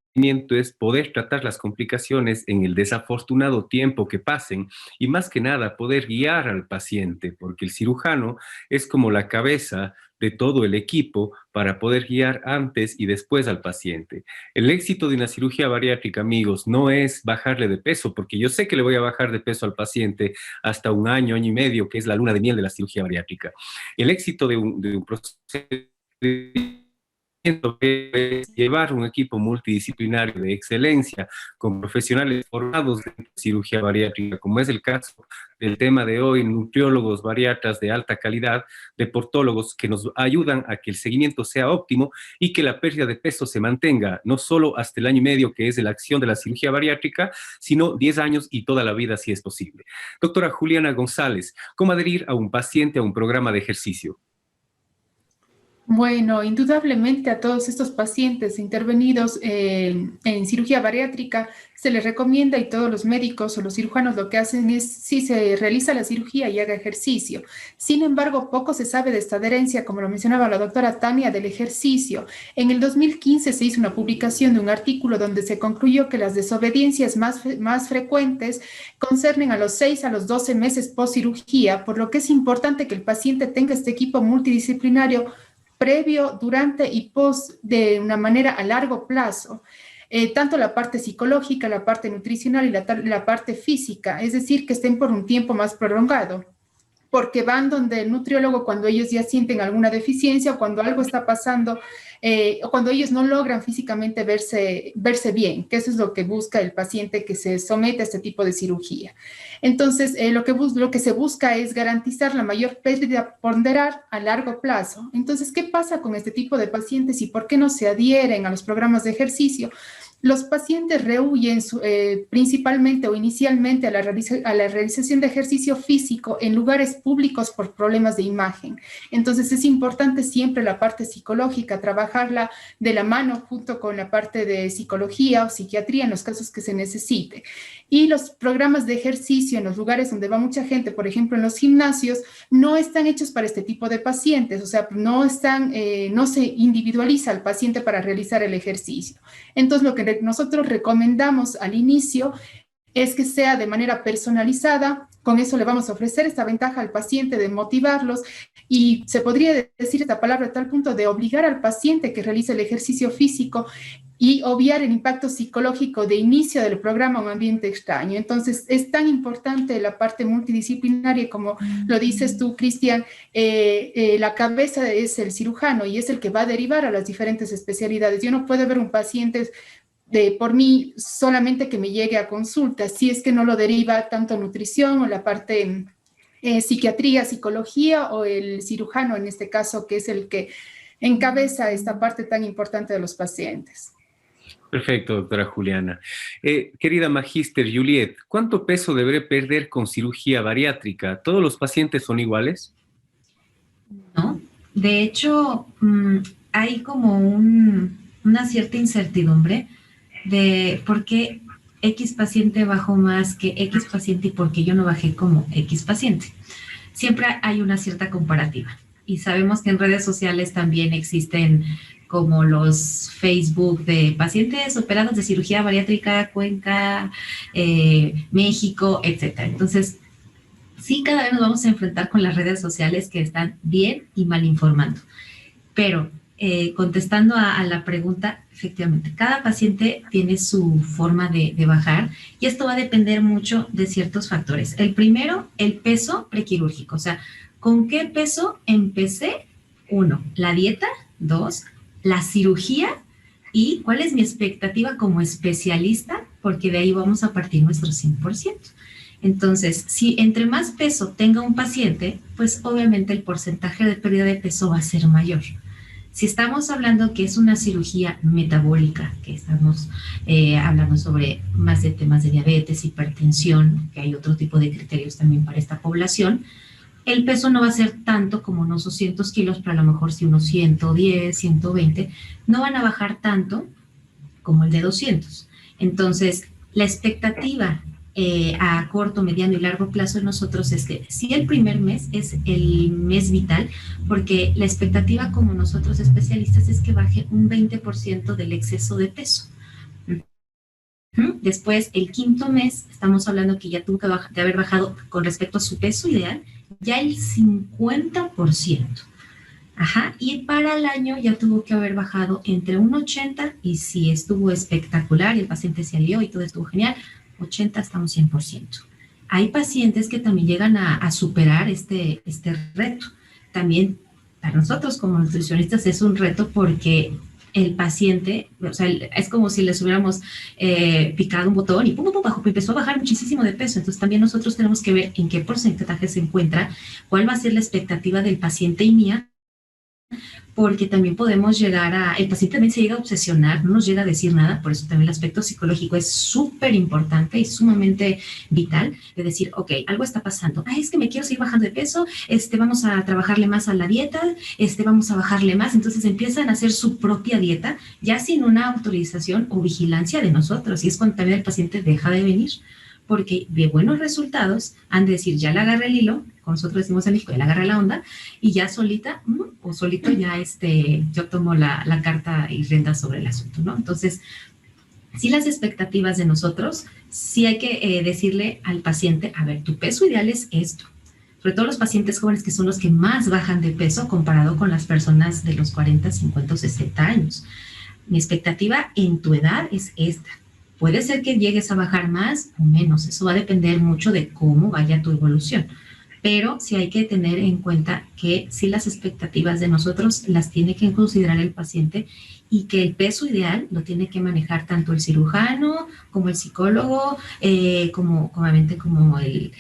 es poder tratar las complicaciones en el desafortunado tiempo que pasen y más que nada poder guiar al paciente, porque el cirujano es como la cabeza de todo el equipo para poder guiar antes y después al paciente. El éxito de una cirugía bariátrica, amigos, no es bajarle de peso, porque yo sé que le voy a bajar de peso al paciente hasta un año, año y medio, que es la luna de miel de la cirugía bariátrica. El éxito de un proceso es llevar un equipo multidisciplinario de excelencia con profesionales formados en cirugía bariátrica, como es el caso del tema de hoy, nutriólogos, bariatras de alta calidad, deportólogos que nos ayudan a que el seguimiento sea óptimo y que la pérdida de peso se mantenga, no solo hasta el año y medio que es de la acción de la cirugía bariátrica, sino 10 años y toda la vida si es posible. Doctora Juliana González, ¿cómo adherir a un paciente a un programa de ejercicio?
Bueno, indudablemente a todos estos pacientes intervenidos en cirugía bariátrica se les recomienda, y todos los médicos o los cirujanos lo que hacen es, si se realiza la cirugía y haga ejercicio. Sin embargo, poco se sabe de esta adherencia, como lo mencionaba la doctora Tania, del ejercicio. En el 2015 se hizo una publicación de un artículo donde se concluyó que las desobediencias más frecuentes concernen a los 6 a los 12 meses post cirugía, por lo que es importante que el paciente tenga este equipo multidisciplinario previo, durante y post de una manera a largo plazo. Tanto la parte psicológica, la parte nutricional y la parte física, es decir, que estén por un tiempo más prolongado, porque van donde el nutriólogo cuando ellos ya sienten alguna deficiencia o cuando algo está pasando, o cuando ellos no logran físicamente verse bien, que eso es lo que busca el paciente que se somete a este tipo de cirugía. Entonces, lo que se busca es garantizar la mayor pérdida ponderal a largo plazo. Entonces, ¿qué pasa con este tipo de pacientes y por qué no se adhieren a los programas de ejercicio? Los pacientes rehuyen principalmente o inicialmente a la realización de ejercicio físico en lugares públicos por problemas de imagen. Entonces es importante siempre la parte psicológica, trabajarla de la mano junto con la parte de psicología o psiquiatría en los casos que se necesite. Y los programas de ejercicio en los lugares donde va mucha gente, por ejemplo en los gimnasios, no están hechos para este tipo de pacientes, o sea, no se individualiza al paciente para realizar el ejercicio. Entonces lo que nosotros recomendamos al inicio es que sea de manera personalizada. Con eso le vamos a ofrecer esta ventaja al paciente de motivarlos y se podría decir esta palabra a tal punto de obligar al paciente que realice el ejercicio físico y obviar el impacto psicológico de inicio del programa a un ambiente extraño. Entonces, es tan importante la parte multidisciplinaria, como lo dices tú, Cristian, la cabeza es el cirujano y es el que va a derivar a las diferentes especialidades. Yo no puedo ver un paciente por mí solamente que me llegue a consulta, si es que no lo deriva tanto nutrición o la parte psiquiatría, psicología o el cirujano en este caso, que es el que encabeza esta parte tan importante de los pacientes.
Perfecto, doctora Juliana. Querida Magíster Juliet, ¿cuánto peso deberé perder con cirugía bariátrica? ¿Todos los pacientes son iguales?
No, de hecho, hay como una cierta incertidumbre de por qué X paciente bajó más que X paciente y por qué yo no bajé como X paciente. Siempre hay una cierta comparativa y sabemos que en redes sociales también existen como los Facebook de pacientes operados de cirugía bariátrica, Cuenca, México, etc. Entonces, sí, cada vez nos vamos a enfrentar con las redes sociales que están bien y mal informando. Pero contestando a la pregunta, efectivamente, cada paciente tiene su forma de bajar y esto va a depender mucho de ciertos factores. El primero, el peso prequirúrgico, o sea, ¿con qué peso empecé? 1, la dieta. 2, la cirugía y cuál es mi expectativa como especialista, porque de ahí vamos a partir nuestro 100%. Entonces, si entre más peso tenga un paciente, pues obviamente el porcentaje de pérdida de peso va a ser mayor. Si estamos hablando que es una cirugía metabólica, que estamos hablando sobre más de temas de diabetes, hipertensión, que hay otro tipo de criterios también para esta población, el peso no va a ser tanto como unos 200 kilos, pero a lo mejor si unos 110, 120, no van a bajar tanto como el de 200. Entonces, la expectativa a corto, mediano y largo plazo de nosotros es que si el primer mes es el mes vital, porque la expectativa como nosotros especialistas es que baje un 20% del exceso de peso. Después, el quinto mes, estamos hablando que ya tuvo que de haber bajado con respecto a su peso ideal, ya el 50%. Ajá, y para el año ya tuvo que haber bajado entre un 80 y si estuvo espectacular y el paciente se alió y todo estuvo genial, 80 hasta un 100%. Hay pacientes que también llegan a superar este reto. También para nosotros como nutricionistas es un reto porque el paciente, o sea, es como si les hubiéramos picado un botón y pum, pum, pum, empezó a bajar muchísimo de peso. Entonces también nosotros tenemos que ver en qué porcentaje se encuentra, cuál va a ser la expectativa del paciente y mía, porque también podemos llegar el paciente también se llega a obsesionar, no nos llega a decir nada, por eso también el aspecto psicológico es súper importante y sumamente vital, de decir, ok, algo está pasando, es que me quiero seguir bajando de peso, vamos a trabajarle más a la dieta, vamos a bajarle más, entonces empiezan a hacer su propia dieta, ya sin una autorización o vigilancia de nosotros, y es cuando también el paciente deja de venir, porque de buenos resultados han de decir, ya le agarré el hilo, como nosotros decimos en México, ya le agarré la onda, y ya solita, o solito ya yo tomo la carta y rienda sobre el asunto, ¿no? Entonces, sí las expectativas de nosotros, sí hay que decirle al paciente, a ver, tu peso ideal es esto. Sobre todo los pacientes jóvenes que son los que más bajan de peso comparado con las personas de los 40, 50 o 60 años. Mi expectativa en tu edad es esta. Puede ser que llegues a bajar más o menos, eso va a depender mucho de cómo vaya tu evolución, pero sí hay que tener en cuenta que sí las expectativas de nosotros las tiene que considerar el paciente y que el peso ideal lo tiene que manejar tanto el cirujano como el psicólogo, como el,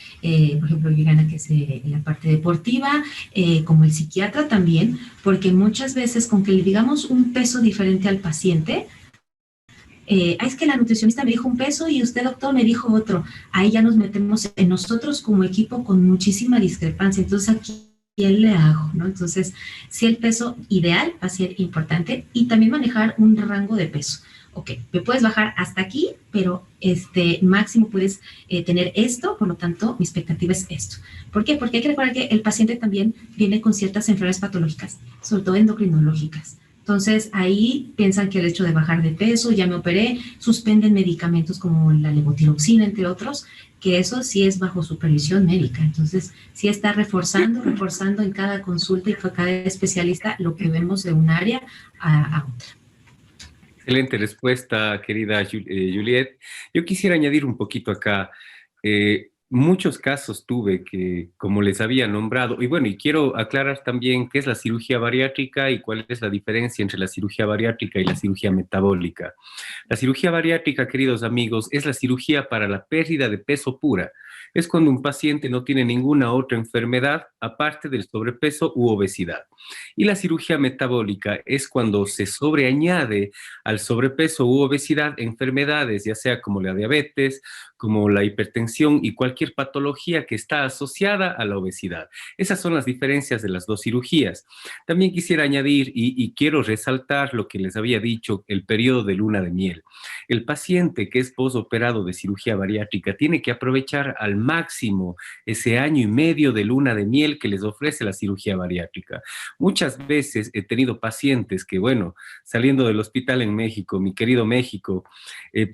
por ejemplo, Liliana, que es la parte deportiva, como el psiquiatra también, porque muchas veces con que le digamos un peso diferente al paciente, Es que la nutricionista me dijo un peso y usted, doctor, me dijo otro. Ahí ya nos metemos en nosotros como equipo con muchísima discrepancia. Entonces, aquí, ¿quién le hago? ¿No? Entonces, sí, el peso ideal va a ser importante y también manejar un rango de peso. Ok, me puedes bajar hasta aquí, pero máximo puedes tener esto, por lo tanto, mi expectativa es esto. ¿Por qué? Porque hay que recordar que el paciente también viene con ciertas enfermedades patológicas, sobre todo endocrinológicas. Entonces, ahí piensan que el hecho de bajar de peso, ya me operé, suspenden medicamentos como la levotiroxina, entre otros, que eso sí es bajo supervisión médica. Entonces, sí está reforzando en cada consulta y con cada especialista lo que vemos de un área a otra.
Excelente respuesta, querida Juliet. Yo quisiera añadir un poquito acá. Muchos casos tuve que, como les había nombrado, y bueno, y quiero aclarar también qué es la cirugía bariátrica y cuál es la diferencia entre la cirugía bariátrica y la cirugía metabólica. La cirugía bariátrica, queridos amigos, es la cirugía para la pérdida de peso pura. Es cuando un paciente no tiene ninguna otra enfermedad aparte del sobrepeso u obesidad. Y la cirugía metabólica es cuando se sobreañade al sobrepeso u obesidad enfermedades, ya sea como la diabetes, como la hipertensión y cualquier patología que está asociada a la obesidad. Esas son las diferencias de las dos cirugías. También quisiera añadir y quiero resaltar lo que les había dicho, el periodo de luna de miel. El paciente que es posoperado de cirugía bariátrica tiene que aprovechar al máximo ese año y medio de luna de miel que les ofrece la cirugía bariátrica. Muchas veces he tenido pacientes que, bueno, saliendo del hospital en México, mi querido México,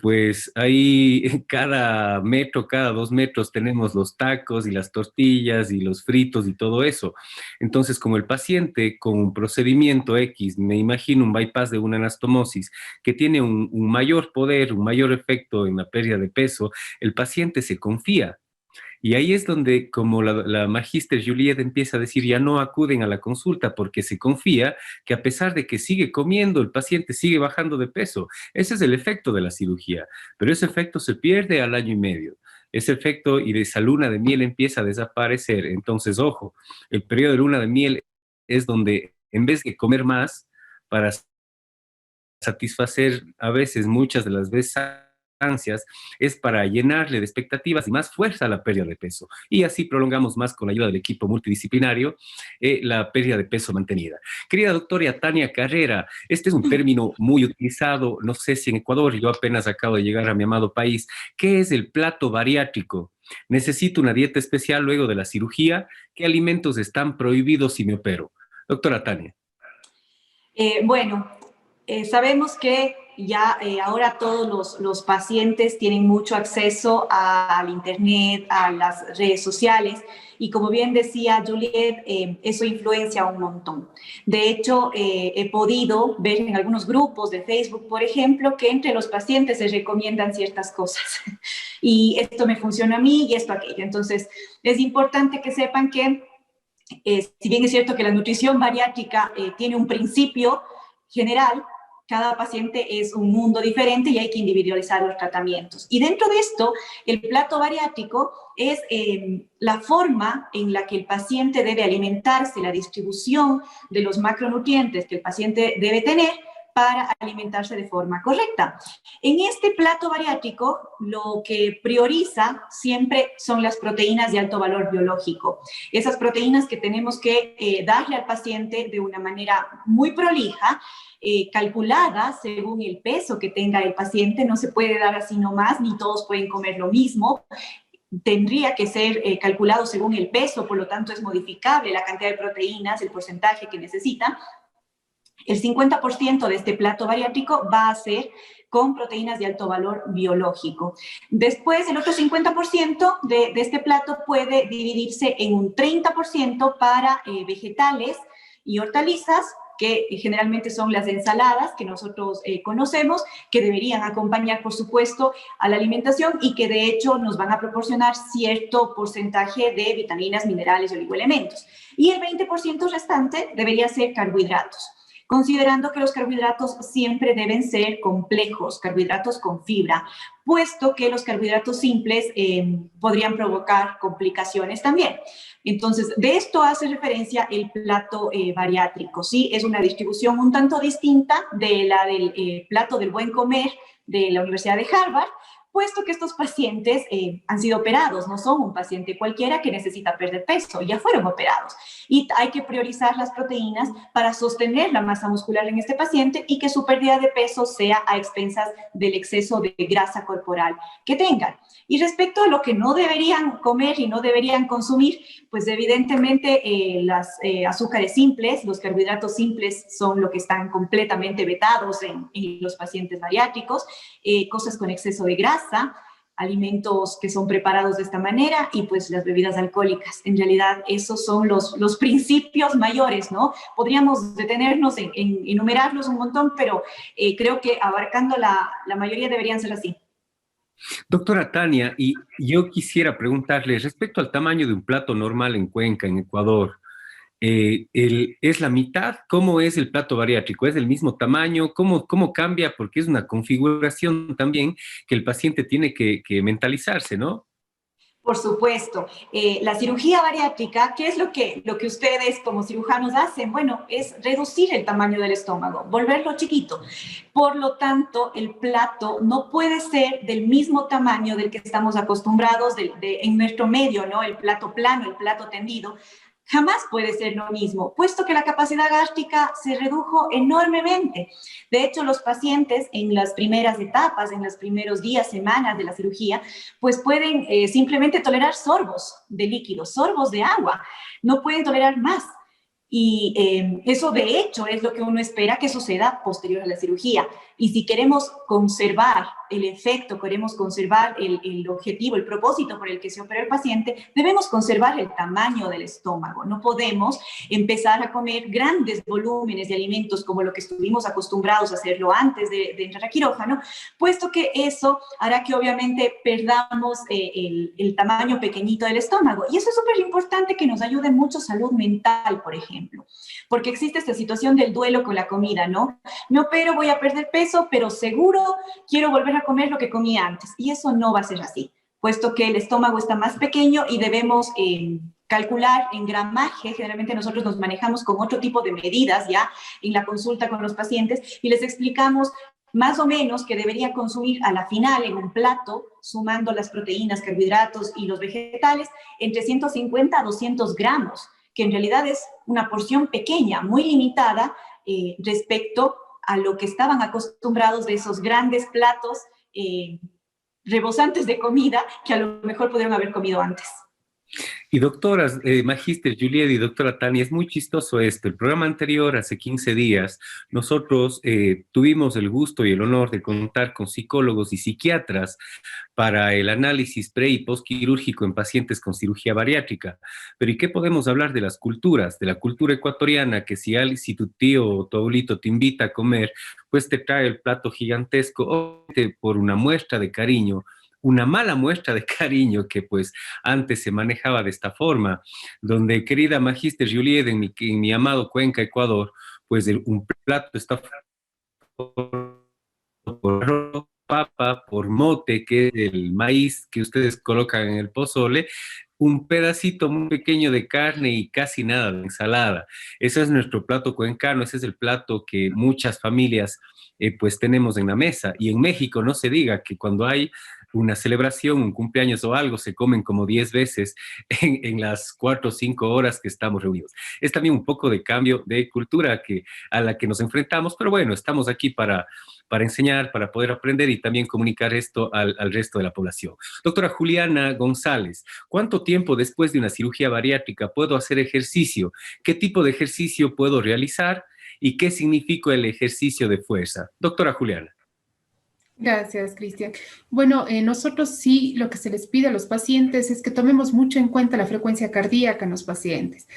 pues ahí cada metro, cada 2 metros tenemos los tacos y las tortillas y los fritos y todo eso. Entonces, como el paciente con un procedimiento X, me imagino un bypass de una anastomosis, que tiene un mayor poder, un mayor efecto en la pérdida de peso, el paciente se confía. Y ahí es donde, como la magíster Juliet empieza a decir, ya no acuden a la consulta porque se confía que a pesar de que sigue comiendo, el paciente sigue bajando de peso. Ese es el efecto de la cirugía, pero ese efecto se pierde al año y medio. Ese efecto y de esa luna de miel empieza a desaparecer. Entonces, ojo, el periodo de luna de miel es donde en vez de comer más para satisfacer a veces, muchas de las veces, ansias, es para llenarle de expectativas y más fuerza a la pérdida de peso. Y así prolongamos más con la ayuda del equipo multidisciplinario la pérdida de peso mantenida. Querida doctora Tania Carrera, este es un término muy utilizado, no sé si en Ecuador, yo apenas acabo de llegar a mi amado país. ¿Qué es el plato bariátrico? ¿Necesito una dieta especial luego de la cirugía? ¿Qué alimentos están prohibidos si me opero? Doctora Tania.
Sabemos que ya ahora todos los pacientes tienen mucho acceso al Internet, a las redes sociales, y como bien decía Juliet, eso influencia un montón. De hecho, he podido ver en algunos grupos de Facebook, por ejemplo, que entre los pacientes se recomiendan ciertas cosas. Y esto me funciona a mí y esto aquello. Entonces, es importante que sepan que, si bien es cierto que la nutrición bariátrica tiene un principio general, cada paciente es un mundo diferente y hay que individualizar los tratamientos. Y dentro de esto, el plato bariátrico es la forma en la que el paciente debe alimentarse, la distribución de los macronutrientes que el paciente debe tener para alimentarse de forma correcta. En este plato bariátrico, lo que prioriza siempre son las proteínas de alto valor biológico. Esas proteínas que tenemos que darle al paciente de una manera muy prolija, calculada según el peso que tenga el paciente. No se puede dar así nomás, ni todos pueden comer lo mismo. Tendría que ser calculado según el peso, por lo tanto es modificable la cantidad de proteínas, el porcentaje que necesita. El 50% de este plato bariátrico va a ser con proteínas de alto valor biológico. Después, el otro 50% de este plato puede dividirse en un 30% para vegetales y hortalizas, que generalmente son las ensaladas que nosotros conocemos, que deberían acompañar, por supuesto, a la alimentación y que de hecho nos van a proporcionar cierto porcentaje de vitaminas, minerales y oligoelementos. Y el 20% restante debería ser carbohidratos. considerando que los carbohidratos siempre deben ser complejos, carbohidratos con fibra, puesto que los carbohidratos simples podrían provocar complicaciones también. Entonces, de esto hace referencia el plato bariátrico, ¿sí? Es una distribución un tanto distinta de la del plato del buen comer de la Universidad de Harvard, puesto que estos pacientes han sido operados, no son un paciente cualquiera que necesita perder peso, ya fueron operados. Y hay que priorizar las proteínas para sostener la masa muscular en este paciente y que su pérdida de peso sea a expensas del exceso de grasa corporal que tengan. Y respecto a lo que no deberían comer y no deberían consumir, pues evidentemente las azúcares simples, los carbohidratos simples son lo que están completamente vetados en los pacientes bariátricos, cosas con exceso de grasa, alimentos que son preparados de esta manera y pues las bebidas alcohólicas. En realidad esos son los principios mayores, ¿no? Podríamos detenernos en enumerarlos un montón, pero creo que abarcando la mayoría deberían ser así.
Doctora Tania, y yo quisiera preguntarle respecto al tamaño de un plato normal en Cuenca, en Ecuador. ¿Es la mitad? ¿Cómo es el plato bariátrico? ¿Es del mismo tamaño? ¿Cómo cambia? Porque es una configuración también que el paciente tiene que mentalizarse, ¿no?
Por supuesto. La cirugía bariátrica, ¿qué es lo que ustedes como cirujanos hacen? Bueno, es reducir el tamaño del estómago, volverlo chiquito. Por lo tanto, el plato no puede ser del mismo tamaño del que estamos acostumbrados en nuestro medio, ¿no? El plato plano, el plato tendido. Jamás puede ser lo mismo, puesto que la capacidad gástrica se redujo enormemente. De hecho, los pacientes en las primeras etapas, en los primeros días, semanas de la cirugía, pues pueden simplemente tolerar sorbos de líquidos, sorbos de agua, no pueden tolerar más. Y eso de hecho es lo que uno espera que suceda posterior a la cirugía. Y si queremos conservar el efecto, queremos conservar el objetivo, el propósito por el que se operó el paciente, debemos conservar el tamaño del estómago. No podemos empezar a comer grandes volúmenes de alimentos como lo que estuvimos acostumbrados a hacerlo antes de entrar a quirófano, puesto que eso hará que obviamente perdamos el tamaño pequeñito del estómago. Y eso es súper importante, que nos ayude mucho salud mental, por ejemplo, porque existe esta situación del duelo con la comida, ¿no? Me opero, voy a perder peso, pero seguro quiero volver a comer lo que comía antes. Y eso no va a ser así, puesto que el estómago está más pequeño y debemos calcular en gramaje. Generalmente nosotros nos manejamos con otro tipo de medidas ya en la consulta con los pacientes y les explicamos más o menos que debería consumir a la final en un plato, sumando las proteínas, carbohidratos y los vegetales, entre 150 a 200 gramos, que en realidad es una porción pequeña, muy limitada respecto a lo que estaban acostumbrados de esos grandes platos rebosantes de comida que a lo mejor pudieron haber comido antes.
Y doctoras, Magíster Juliet y doctora Tania, es muy chistoso esto. El programa anterior, hace 15 días, nosotros tuvimos el gusto y el honor de contar con psicólogos y psiquiatras para el análisis pre- y postquirúrgico en pacientes con cirugía bariátrica. Pero ¿y qué podemos hablar de las culturas? De la cultura ecuatoriana, que si tu tío o tu abuelito te invita a comer, pues te trae el plato gigantesco por una muestra de cariño, una mala muestra de cariño que pues antes se manejaba de esta forma, donde querida Magíster Juliet en mi amado Cuenca, Ecuador, pues un plato está por papa, por mote, que es el maíz que ustedes colocan en el pozole, un pedacito muy pequeño de carne y casi nada de ensalada. Ese es nuestro plato cuencano, ese es el plato que muchas familias pues tenemos en la mesa. Y en México no se diga que cuando hay una celebración, un cumpleaños o algo, se comen como 10 veces en las 4 o 5 horas que estamos reunidos. Es también un poco de cambio de cultura a la que nos enfrentamos, pero bueno, estamos aquí para enseñar, para poder aprender y también comunicar esto al resto de la población. Doctora Juliana González, ¿cuánto tiempo después de una cirugía bariátrica puedo hacer ejercicio? ¿Qué tipo de ejercicio puedo realizar? ¿Y qué significa el ejercicio de fuerza? Doctora Juliana.
Gracias, Cristian. Bueno, nosotros sí lo que se les pide a los pacientes es que tomemos mucho en cuenta la frecuencia cardíaca en los pacientes.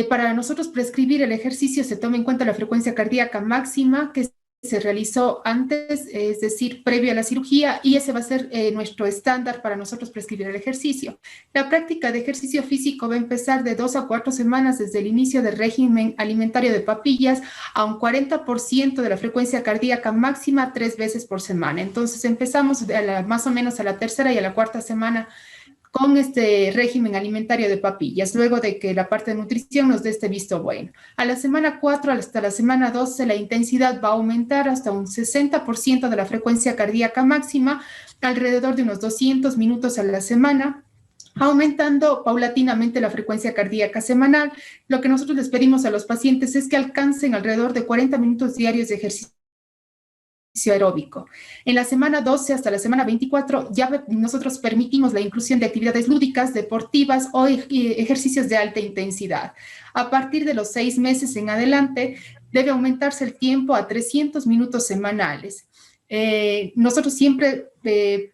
Para nosotros prescribir el ejercicio se toma en cuenta la frecuencia cardíaca máxima, que se realizó antes, es decir, previo a la cirugía, y ese va a ser nuestro estándar para nosotros prescribir el ejercicio. La práctica de ejercicio físico va a empezar de 2 a 4 semanas desde el inicio del régimen alimentario de papillas a un 40% de la frecuencia cardíaca máxima 3 veces por semana. Entonces empezamos más o menos a la tercera y a la cuarta semana con este régimen alimentario de papillas, luego de que la parte de nutrición nos dé este visto bueno. A la semana 4 hasta la semana 12, la intensidad va a aumentar hasta un 60% de la frecuencia cardíaca máxima, alrededor de unos 200 minutos a la semana, aumentando paulatinamente la frecuencia cardíaca semanal. Lo que nosotros les pedimos a los pacientes es que alcancen alrededor de 40 minutos diarios de ejercicio aeróbico. En la semana 12 hasta la semana 24 ya nosotros permitimos la inclusión de actividades lúdicas, deportivas o ejercicios de alta intensidad. A partir de los 6 meses en adelante debe aumentarse el tiempo a 300 minutos semanales. Nosotros siempre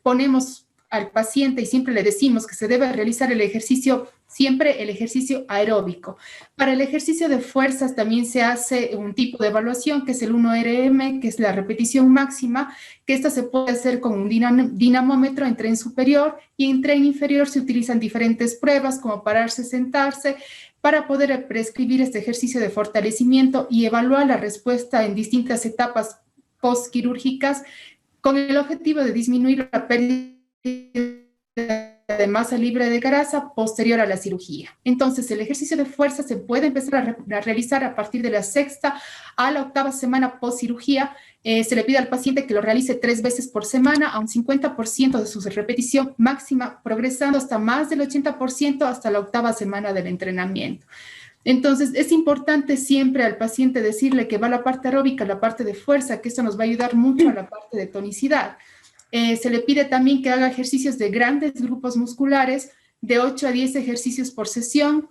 ponemos al paciente y siempre le decimos que se debe realizar el ejercicio, siempre el ejercicio aeróbico. Para el ejercicio de fuerzas también se hace un tipo de evaluación que es el 1RM, que es la repetición máxima, que esta se puede hacer con un dinamómetro en tren superior, y en tren inferior se utilizan diferentes pruebas como pararse, sentarse, para poder prescribir este ejercicio de fortalecimiento y evaluar la respuesta en distintas etapas postquirúrgicas con el objetivo de disminuir la pérdida de masa libre de grasa posterior a la cirugía. Entonces, el ejercicio de fuerza se puede empezar a realizar a partir de la 6ª a la 8ª semana post-cirugía. Se le pide al paciente que lo realice 3 veces por semana a un 50% de su repetición máxima, progresando hasta más del 80% hasta la 8ª semana del entrenamiento. Entonces, es importante siempre al paciente decirle que va la parte aeróbica, la parte de fuerza, que esto nos va a ayudar mucho a la parte de tonicidad. Se le pide también que haga ejercicios de grandes grupos musculares, de 8 a 10 ejercicios por sesión,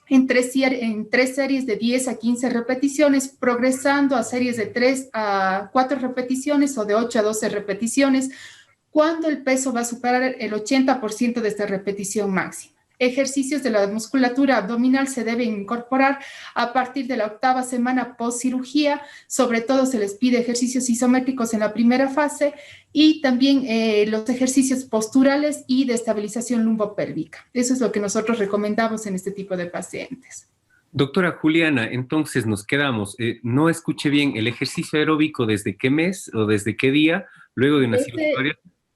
en 3 series de 10 a 15 repeticiones, progresando a series de 3 a 4 repeticiones o de 8 a 12 repeticiones, cuando el peso va a superar el 80% de esta repetición máxima. Ejercicios de la musculatura abdominal se deben incorporar a partir de la 8ª semana post-cirugía. Sobre todo se les pide ejercicios isométricos en la primera fase y también los ejercicios posturales y de estabilización lumbopélvica. Eso es lo que nosotros recomendamos en este tipo de pacientes.
Doctora Juliana, entonces nos quedamos. No escuché bien, ¿el ejercicio aeróbico desde qué mes o desde qué día luego de una cirugía?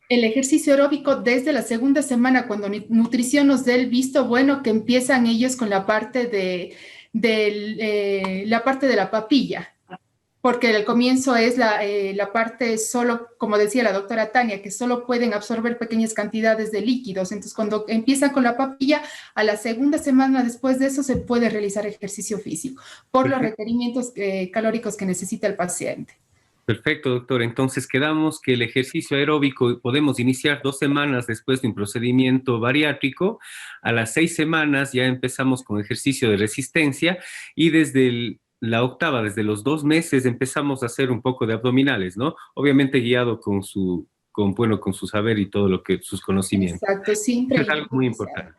El ejercicio aeróbico desde la 2ª semana, cuando nutrición nos dé el visto bueno, que empiezan ellos con la parte de la papilla, porque el comienzo es la parte solo, como decía la doctora Tania, que solo pueden absorber pequeñas cantidades de líquidos. Entonces, cuando empiezan con la papilla, a la 2ª semana después de eso se puede realizar ejercicio físico, por los requerimientos calóricos que necesita el paciente.
Perfecto, doctor. Entonces quedamos que el ejercicio aeróbico podemos iniciar 2 semanas después de un procedimiento bariátrico. A las 6 semanas ya empezamos con ejercicio de resistencia y desde la 8ª, desde los 2 meses, empezamos a hacer un poco de abdominales, ¿no? Obviamente guiado con su saber y todo lo que sus conocimientos.
Exacto, siempre.
Es algo muy importante.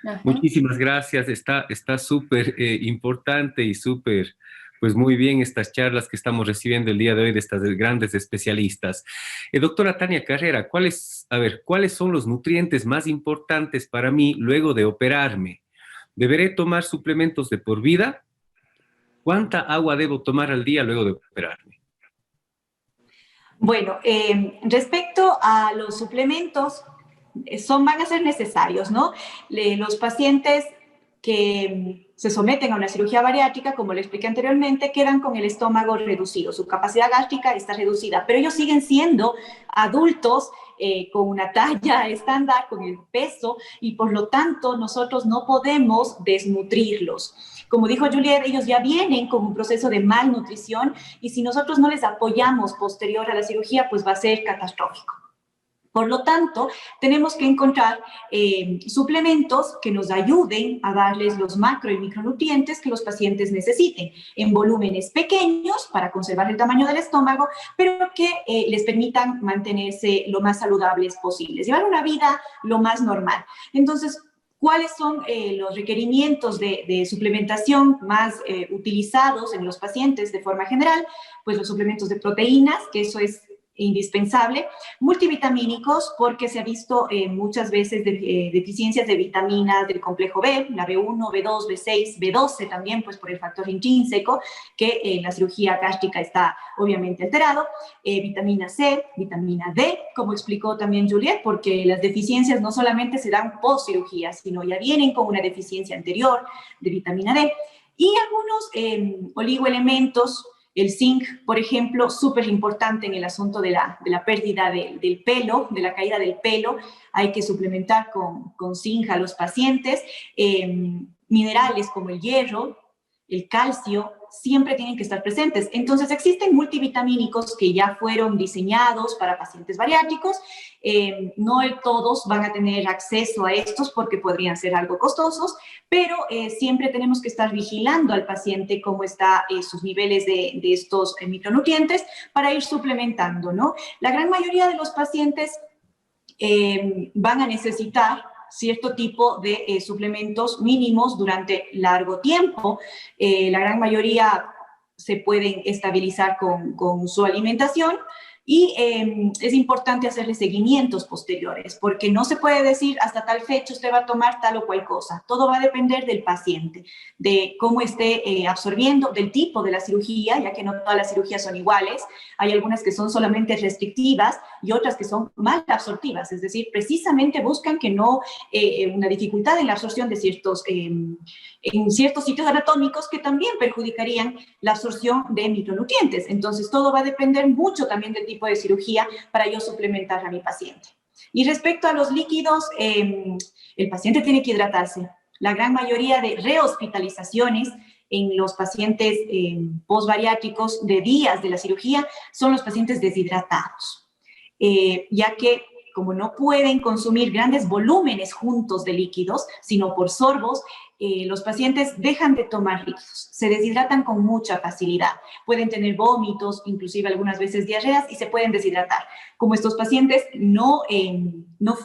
Ajá. Muchísimas gracias. Está súper importante y súper... Pues muy bien estas charlas que estamos recibiendo el día de hoy de estas grandes especialistas. Doctora Tania Carrera, ¿cuáles son los nutrientes más importantes para mí luego de operarme? ¿Deberé tomar suplementos de por vida? ¿Cuánta agua debo tomar al día luego de operarme?
Bueno, respecto a los suplementos, van a ser necesarios, ¿no? Los pacientes que se someten a una cirugía bariátrica, como le expliqué anteriormente, quedan con el estómago reducido, su capacidad gástrica está reducida, pero ellos siguen siendo adultos con una talla estándar, con el peso, y por lo tanto nosotros no podemos desnutrirlos. Como dijo Juliet, ellos ya vienen con un proceso de malnutrición y si nosotros no les apoyamos posterior a la cirugía, pues va a ser catastrófico. Por lo tanto, tenemos que encontrar suplementos que nos ayuden a darles los macro y micronutrientes que los pacientes necesiten en volúmenes pequeños para conservar el tamaño del estómago, pero que les permitan mantenerse lo más saludables posibles, llevar una vida lo más normal. Entonces, ¿Cuáles son los requerimientos de suplementación más utilizados en los pacientes de forma general? Pues los suplementos de proteínas, que eso es indispensable, multivitamínicos, porque se ha visto muchas veces deficiencias de vitaminas del complejo B, la B1, B2, B6, B12 también, pues por el factor intrínseco, que en la cirugía gástrica está obviamente alterado, vitamina C, vitamina D, como explicó también Juliet, porque las deficiencias no solamente se dan post cirugía, sino ya vienen con una deficiencia anterior de vitamina D, y algunos oligoelementos. El zinc, por ejemplo, súper importante en el asunto de la pérdida del pelo, de la caída del pelo. Hay que suplementar con zinc a los pacientes. Minerales como el hierro, el calcio, siempre tienen que estar presentes. Entonces, existen multivitamínicos que ya fueron diseñados para pacientes bariátricos. No todos van a tener acceso a estos porque podrían ser algo costosos, pero siempre tenemos que estar vigilando al paciente cómo están sus niveles de estos micronutrientes para ir suplementando, ¿no? La gran mayoría de los pacientes van a necesitar cierto tipo de suplementos mínimos durante largo tiempo. La gran mayoría se pueden estabilizar con su alimentación y es importante hacerle seguimientos posteriores, porque no se puede decir hasta tal fecha usted va a tomar tal o cual cosa. Todo va a depender del paciente, de cómo esté absorbiendo, del tipo de la cirugía, ya que no todas las cirugías son iguales. Hay algunas que son solamente restrictivas y otras que son mal absortivas, es decir, precisamente buscan que no, una dificultad en la absorción de en ciertos sitios anatómicos que también perjudicarían la absorción de micronutrientes. Entonces, todo va a depender mucho también del tipo de cirugía para yo suplementar a mi paciente. Y respecto a los líquidos, el paciente tiene que hidratarse. La gran mayoría de rehospitalizaciones en los pacientes postbariátricos de días de la cirugía son los pacientes deshidratados, ya que como no pueden consumir grandes volúmenes juntos de líquidos, sino por sorbos, los pacientes dejan de tomar líquidos, se deshidratan con mucha facilidad, pueden tener vómitos, inclusive algunas veces diarreas y se pueden deshidratar. Como estos pacientes no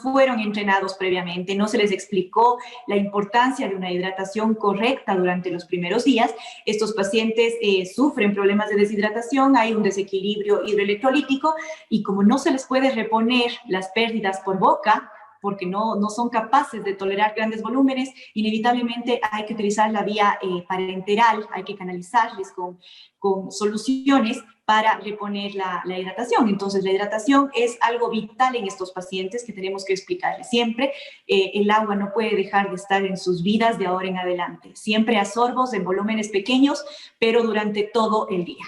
fueron entrenados previamente, no se les explicó la importancia de una hidratación correcta durante los primeros días, estos pacientes sufren problemas de deshidratación, hay un desequilibrio hidroelectrolítico y como no se les puede reponer las pérdidas por boca, porque no son capaces de tolerar grandes volúmenes, inevitablemente hay que utilizar la vía parenteral, hay que canalizarles con soluciones para reponer la hidratación. Entonces, la hidratación es algo vital en estos pacientes que tenemos que explicarles siempre. El agua no puede dejar de estar en sus vidas de ahora en adelante. Siempre a sorbos en volúmenes pequeños, pero durante todo el día.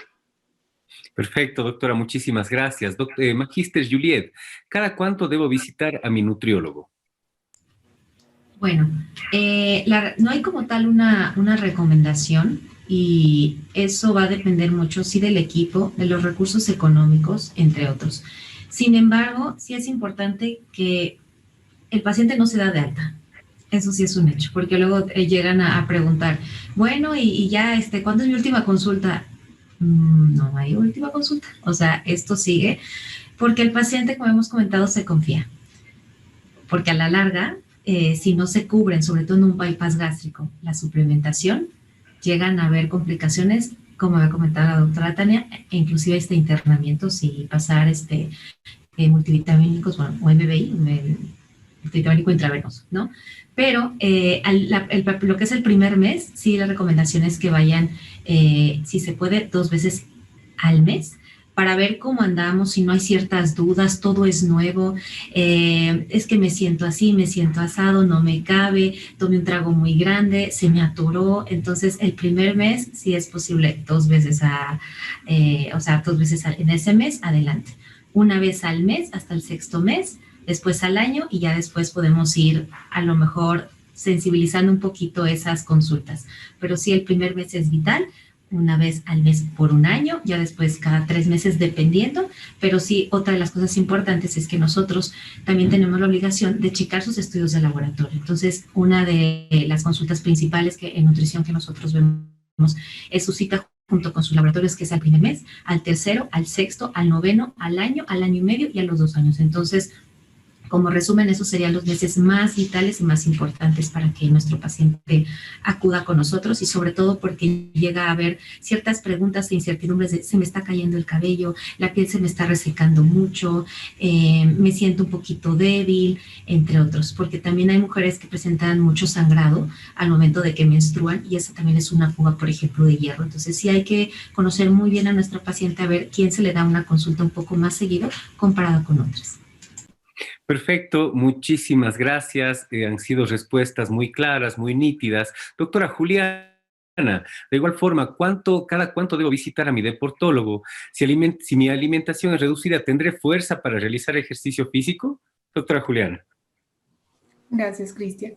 Perfecto, doctora, muchísimas gracias. Magíster Juliet, ¿cada cuánto debo visitar a mi nutriólogo?
Bueno, no hay como tal una recomendación y eso va a depender mucho, sí, del equipo, de los recursos económicos, entre otros. Sin embargo, sí es importante que el paciente no se da de alta. Eso sí es un hecho, porque luego llegan a preguntar, bueno, y ya, ¿cuándo es mi última consulta? No hay última consulta, o sea, esto sigue porque el paciente, como hemos comentado, se confía, porque a la larga, si no se cubren, sobre todo en un bypass gástrico, la suplementación, llegan a haber complicaciones, como había comentado la doctora Tania, e inclusive internamiento, si pasar multivitamínicos, bueno, o MBI, multivitamínico intravenoso, ¿no? Pero lo que es el primer mes, sí, la recomendación es que vayan, si se puede, 2 veces al mes para ver cómo andamos, si no hay ciertas dudas, todo es nuevo, es que me siento así, me siento asado, no me cabe, tomé un trago muy grande, se me atoró. Entonces, el primer mes, si es posible, 2 veces en ese mes, adelante. 1 vez al mes hasta el 6º mes, después al año y ya después podemos ir a lo mejor sensibilizando un poquito esas consultas. Pero sí, el primer mes es vital, 1 vez al mes por 1 año, ya después cada 3 meses dependiendo, pero sí, otra de las cosas importantes es que nosotros también tenemos la obligación de checar sus estudios de laboratorio. Entonces, una de las consultas principales en nutrición que nosotros vemos es su cita junto con sus laboratorios, que es al primer mes, al tercero, al 6º, al 9º, al año y medio y a los 2 años. Entonces, Como resumen, esos serían los meses más vitales y más importantes para que nuestro paciente acuda con nosotros, y sobre todo porque llega a haber ciertas preguntas e incertidumbres de se me está cayendo el cabello, la piel se me está resecando mucho, me siento un poquito débil, entre otros, porque también hay mujeres que presentan mucho sangrado al momento de que menstruan, y esa también es una fuga, por ejemplo, de hierro. Entonces sí hay que conocer muy bien a nuestra paciente, a ver quién se le da una consulta un poco más seguido comparado con otras.
Perfecto, muchísimas gracias. Han sido respuestas muy claras, muy nítidas. Doctora Juliana, de igual forma, ¿cada cuánto debo visitar a mi deportólogo? Si mi alimentación es reducida, ¿tendré fuerza para realizar ejercicio físico? Doctora Juliana.
Gracias, Cristian.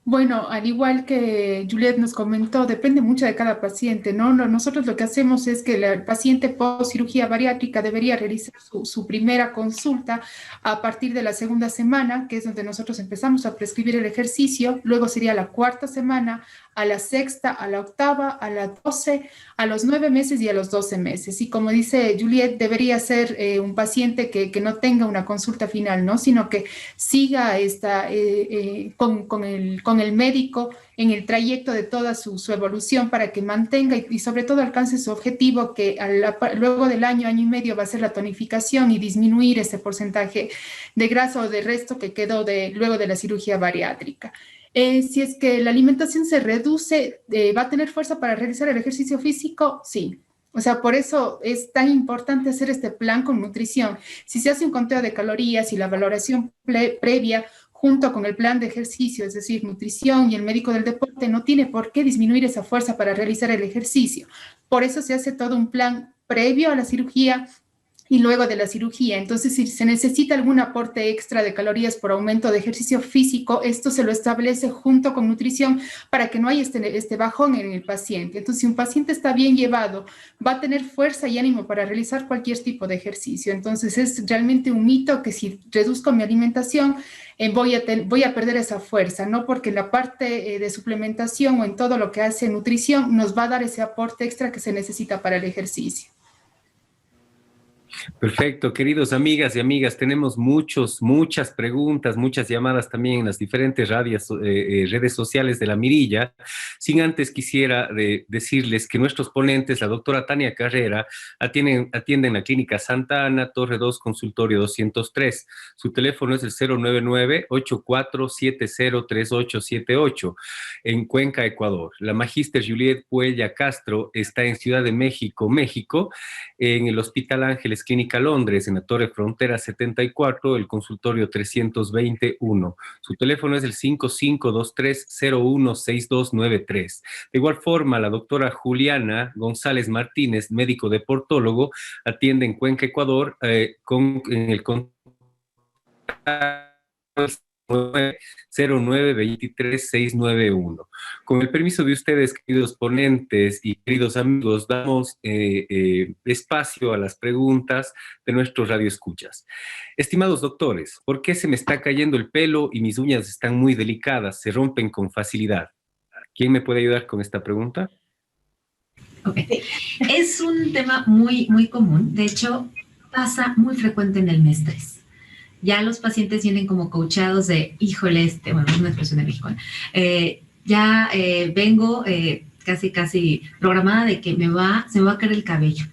Bueno, al igual que Juliet nos comentó, depende mucho de cada paciente, ¿no? Nosotros lo que hacemos es que el paciente post cirugía bariátrica debería realizar su primera consulta a partir de la segunda semana, que es donde nosotros empezamos a prescribir el ejercicio. Luego sería la cuarta semana, a la sexta, a la octava, a la 12, a los 9 meses y a los 12 meses. Y como dice Juliet, debería ser un paciente que no tenga una consulta final, ¿no? Sino que siga con el médico en el trayecto de toda su evolución, para que mantenga y sobre todo alcance su objetivo, que luego del año y medio va a ser la tonificación y disminuir ese porcentaje de grasa o de resto que quedó luego de la cirugía bariátrica. Si es que la alimentación se reduce, ¿va a tener fuerza para realizar el ejercicio físico? Sí. O sea, por eso es tan importante hacer este plan con nutrición. Si se hace un conteo de calorías y la valoración previa junto con el plan de ejercicio, es decir, nutrición y el médico del deporte, no tiene por qué disminuir esa fuerza para realizar el ejercicio. Por eso se hace todo un plan previo a la cirugía y luego de la cirugía. Entonces, si se necesita algún aporte extra de calorías por aumento de ejercicio físico, esto se lo establece junto con nutrición para que no haya este bajón en el paciente. Entonces, si un paciente está bien llevado, va a tener fuerza y ánimo para realizar cualquier tipo de ejercicio. Entonces, es realmente un mito que si reduzco mi alimentación, voy a perder esa fuerza, ¿no? Porque la parte de suplementación o en todo lo que hace nutrición nos va a dar ese aporte extra que se necesita para el ejercicio.
Perfecto, queridos amigas y amigas, tenemos muchas preguntas, muchas llamadas también en las diferentes redes sociales de La Mirilla. Sin antes quisiera decirles que nuestros ponentes, la doctora Tania Carrera, atienden la Clínica Santa Ana, Torre 2, Consultorio 203. Su teléfono es el 099-84703878 en Cuenca, Ecuador. La magíster Juliet Puella Castro está en Ciudad de México, en el Hospital Ángeles Clínica Londres, en la Torre Frontera 74, el consultorio 321. Su teléfono es el 5523016293. De igual forma, la doctora Juliana González Martínez, médico deportólogo, atiende en Cuenca, Ecuador, en el contacto 0923-691. Con el permiso de ustedes, queridos ponentes y queridos amigos, damos espacio a las preguntas de nuestros radioescuchas. Estimados doctores, ¿por qué se me está cayendo el pelo y mis uñas están muy delicadas, se rompen con facilidad? ¿Quién me puede ayudar con esta pregunta?
Okay. Es un tema muy, muy común. De hecho, pasa muy frecuente en el mes 3. Ya los pacientes vienen como coachados de, híjole, bueno, es una expresión de México, vengo casi programada de que se me va a caer el cabello,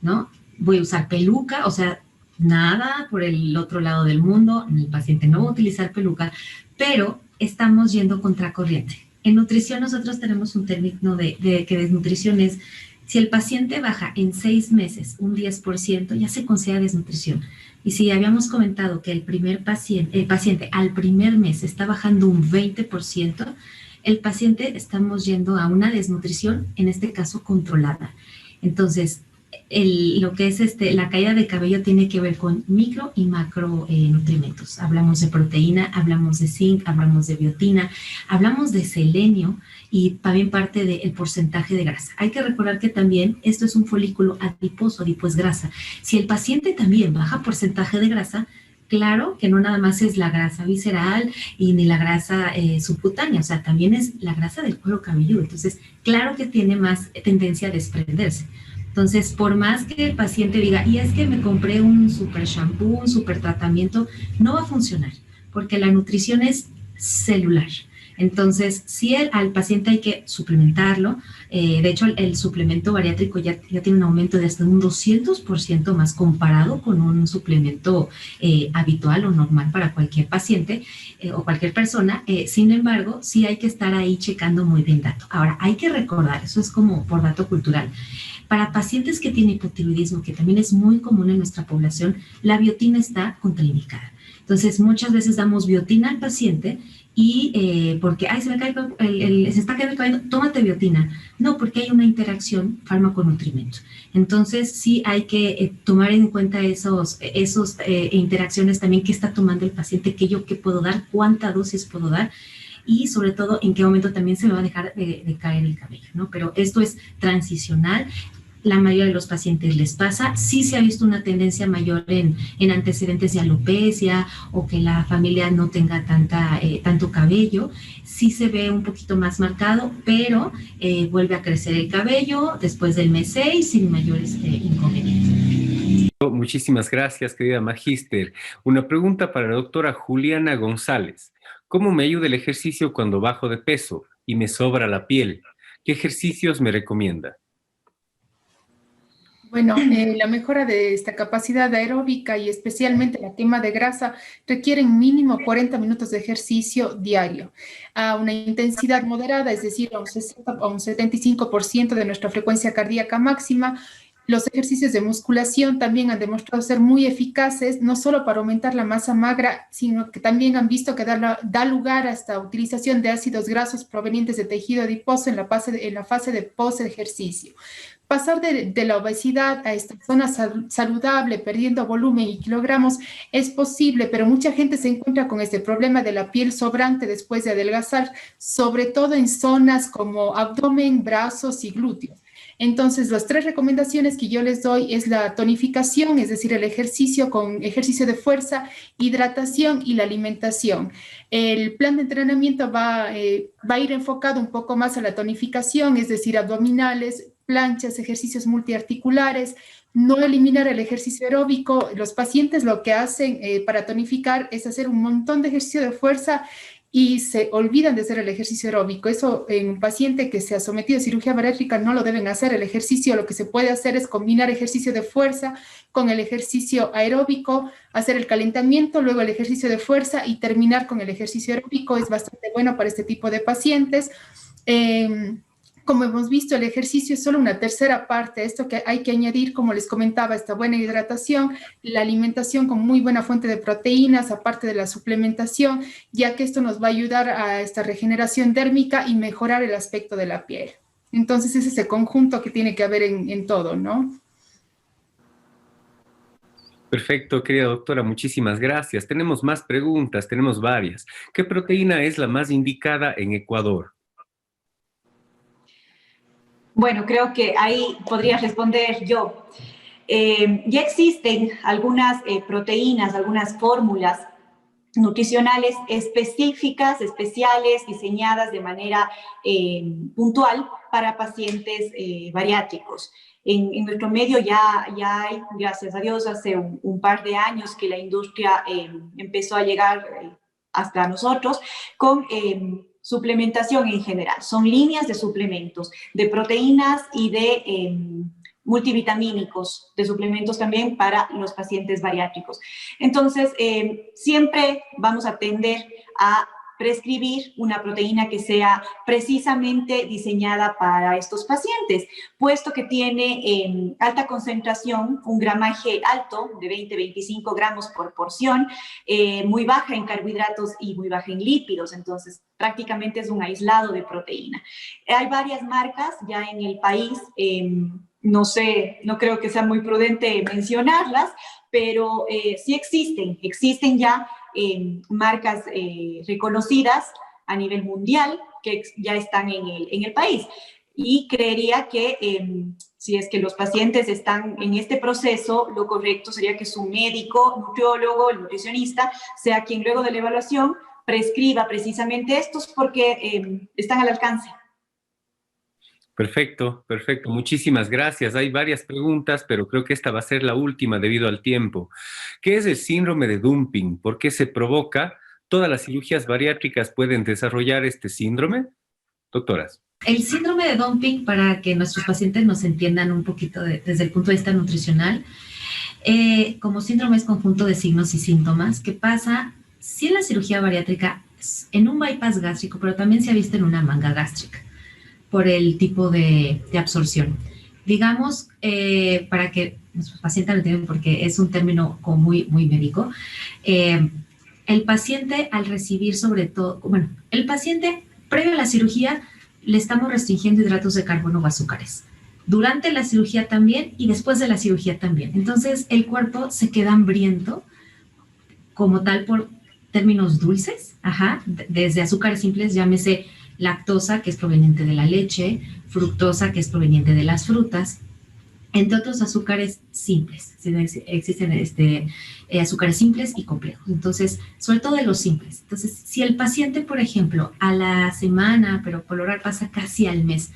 ¿no? Voy a usar peluca, o sea, nada por el otro lado del mundo, el paciente no va a utilizar peluca, pero estamos yendo contracorriente. En nutrición nosotros tenemos un término de que desnutrición es, si el paciente baja en 6 meses un 10%, ya se considera desnutrición. Y si habíamos comentado que el paciente al primer mes está bajando un 20%, el paciente estamos yendo a una desnutrición, en este caso controlada. Entonces, lo que es la caída de cabello tiene que ver con micro y macro nutrimentos. Hablamos de proteína, hablamos de zinc, hablamos de biotina, hablamos de selenio y también parte del porcentaje de grasa. Hay que recordar que también esto es un folículo adiposo es grasa. Si el paciente también baja porcentaje de grasa, claro que no nada más es la grasa visceral y ni la grasa subcutánea, o sea, también es la grasa del cuero cabelludo. Entonces, claro que tiene más tendencia a desprenderse. Entonces, por más que el paciente diga, y es que me compré un super shampoo, un super tratamiento, no va a funcionar, porque la nutrición es celular. Entonces, sí, al paciente hay que suplementarlo. De hecho, el suplemento bariátrico ya tiene un aumento de hasta un 200% más comparado con un suplemento habitual o normal para cualquier paciente o cualquier persona. Sin embargo, sí hay que estar ahí checando muy bien dato. Ahora, hay que recordar, eso es como por dato cultural, para pacientes que tienen hipotiroidismo, que también es muy común en nuestra población, la biotina está contraindicada. Entonces, muchas veces damos biotina al paciente y porque, ay, se está cayendo el cabello, tómate biotina. No, porque hay una interacción fármaco-nutrimento. Entonces, sí hay que tomar en cuenta esos interacciones también que está tomando el paciente, qué puedo dar, cuánta dosis puedo dar y sobre todo en qué momento también se me va a dejar de caer el cabello, ¿no? Pero esto es transicional. La mayoría de los pacientes les pasa. Sí se ha visto una tendencia mayor en antecedentes de alopecia o que la familia no tenga tanto cabello. Sí se ve un poquito más marcado, pero vuelve a crecer el cabello después del mes 6 sin mayores inconvenientes.
Muchísimas gracias, querida Magíster. Una pregunta para la doctora Juliana González. ¿Cómo me ayuda el ejercicio cuando bajo de peso y me sobra la piel? ¿Qué ejercicios me recomienda?
Bueno, la mejora de esta capacidad aeróbica y especialmente la quema de grasa requieren mínimo 40 minutos de ejercicio diario a una intensidad moderada, es decir, a un 60 o un 75% de nuestra frecuencia cardíaca máxima. Los ejercicios de musculación también han demostrado ser muy eficaces, no solo para aumentar la masa magra, sino que también han visto que da lugar a esta utilización de ácidos grasos provenientes de tejido adiposo en la fase de post-ejercicio. Pasar de la obesidad a esta zona saludable, perdiendo volumen y kilogramos, es posible, pero mucha gente se encuentra con este problema de la piel sobrante después de adelgazar, sobre todo en zonas como abdomen, brazos y glúteos. Entonces, las 3 recomendaciones que yo les doy es la tonificación, es decir, el ejercicio con ejercicio de fuerza, hidratación y la alimentación. El plan de entrenamiento va a ir enfocado un poco más a la tonificación, es decir, abdominales, planchas, ejercicios multiarticulares, no eliminar el ejercicio aeróbico. Los pacientes lo que hacen para tonificar es hacer un montón de ejercicio de fuerza y se olvidan de hacer el ejercicio aeróbico. Eso en un paciente que se ha sometido a cirugía bariátrica no lo deben hacer. El ejercicio, lo que se puede hacer es combinar ejercicio de fuerza con el ejercicio aeróbico, hacer el calentamiento, luego el ejercicio de fuerza y terminar con el ejercicio aeróbico. Es bastante bueno para este tipo de pacientes. Como hemos visto, el ejercicio es solo una tercera parte. Esto que hay que añadir, como les comentaba, esta buena hidratación, la alimentación con muy buena fuente de proteínas, aparte de la suplementación, ya que esto nos va a ayudar a esta regeneración dérmica y mejorar el aspecto de la piel. Entonces, es ese conjunto que tiene que haber en todo, ¿no?
Perfecto, querida doctora, muchísimas gracias. Tenemos más preguntas, tenemos varias. ¿Qué proteína es la más indicada en Ecuador?
Bueno, creo que ahí podría responder yo. Ya existen algunas proteínas, algunas fórmulas nutricionales específicas, especiales, diseñadas de manera puntual para pacientes bariátricos. En nuestro medio ya hay, gracias a Dios, hace un par de años que la industria empezó a llegar hasta nosotros con suplementación en general. Son líneas de suplementos, de proteínas y de multivitamínicos, de suplementos también para los pacientes bariátricos. Entonces, siempre vamos a tender a prescribir una proteína que sea precisamente diseñada para estos pacientes, puesto que tiene alta concentración, un gramaje alto de 20-25 gramos por porción, muy baja en carbohidratos y muy baja en lípidos, entonces prácticamente es un aislado de proteína. Hay varias marcas ya en el país, no sé, no creo que sea muy prudente mencionarlas, pero sí existen ya marcas reconocidas a nivel mundial que ya están en el país. Y creería que si es que los pacientes están en este proceso, lo correcto sería que su médico, nutriólogo, el nutricionista, sea quien luego de la evaluación prescriba precisamente estos porque están al alcance.
Perfecto, perfecto. Muchísimas gracias. Hay varias preguntas, pero creo que esta va a ser la última debido al tiempo. ¿Qué es el síndrome de dumping? ¿Por qué se provoca? ¿Todas las cirugías bariátricas pueden desarrollar este síndrome? Doctoras.
El síndrome de dumping, para que nuestros pacientes nos entiendan un poquito desde el punto de vista nutricional, como síndrome es conjunto de signos y síntomas que pasa sí en la cirugía bariátrica, en un bypass gástrico, pero también se ha visto en una manga gástrica por el tipo de absorción. Digamos, para que nuestros pacientes lo entiendan, porque es un término como muy médico, el paciente al recibir sobre todo, bueno, el paciente previo a la cirugía le estamos restringiendo hidratos de carbono o azúcares. Durante la cirugía también y después de la cirugía también. Entonces, el cuerpo se queda hambriento como tal por términos dulces, desde azúcares simples, llámese lactosa, que es proveniente de la leche, fructosa, que es proveniente de las frutas, entre otros azúcares simples. Existen azúcares simples y complejos. Entonces, sobre todo de los simples. Entonces, si el paciente, por ejemplo, a la semana, pero por lo general pasa casi al mes,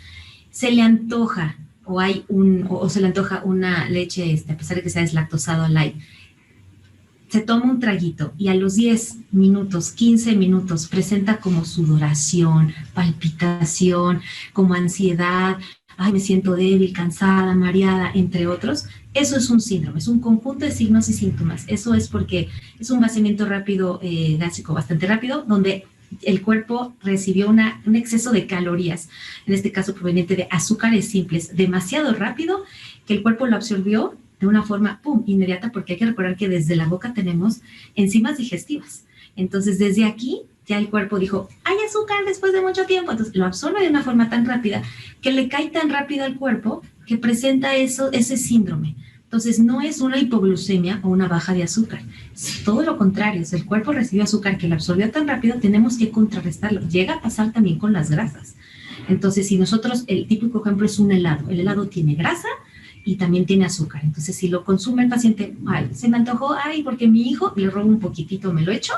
se le antoja o se le antoja una leche, a pesar de que sea deslactosado light, se toma un traguito y a los 10 minutos, 15 minutos presenta como sudoración, palpitación, como ansiedad, ay, me siento débil, cansada, mareada, entre otros, eso es un síndrome, es un conjunto de signos y síntomas. Eso es porque es un vaciamiento rápido gástrico, bastante rápido, donde el cuerpo recibió un exceso de calorías, en este caso proveniente de azúcares simples, demasiado rápido, que el cuerpo lo absorbió de una forma, inmediata, porque hay que recordar que desde la boca tenemos enzimas digestivas. Entonces, desde aquí, ya el cuerpo dijo, hay azúcar después de mucho tiempo, entonces lo absorbe de una forma tan rápida que le cae tan rápido al cuerpo que presenta ese síndrome. Entonces, no es una hipoglucemia o una baja de azúcar, es todo lo contrario. Si el cuerpo recibió azúcar que lo absorbió tan rápido, tenemos que contrarrestarlo. Llega a pasar también con las grasas. Entonces, si nosotros, el típico ejemplo es un helado, el helado tiene grasa y también tiene azúcar. Entonces, si lo consume el paciente, ay, se me antojó, ay, porque mi hijo le robo un poquitito, me lo echo,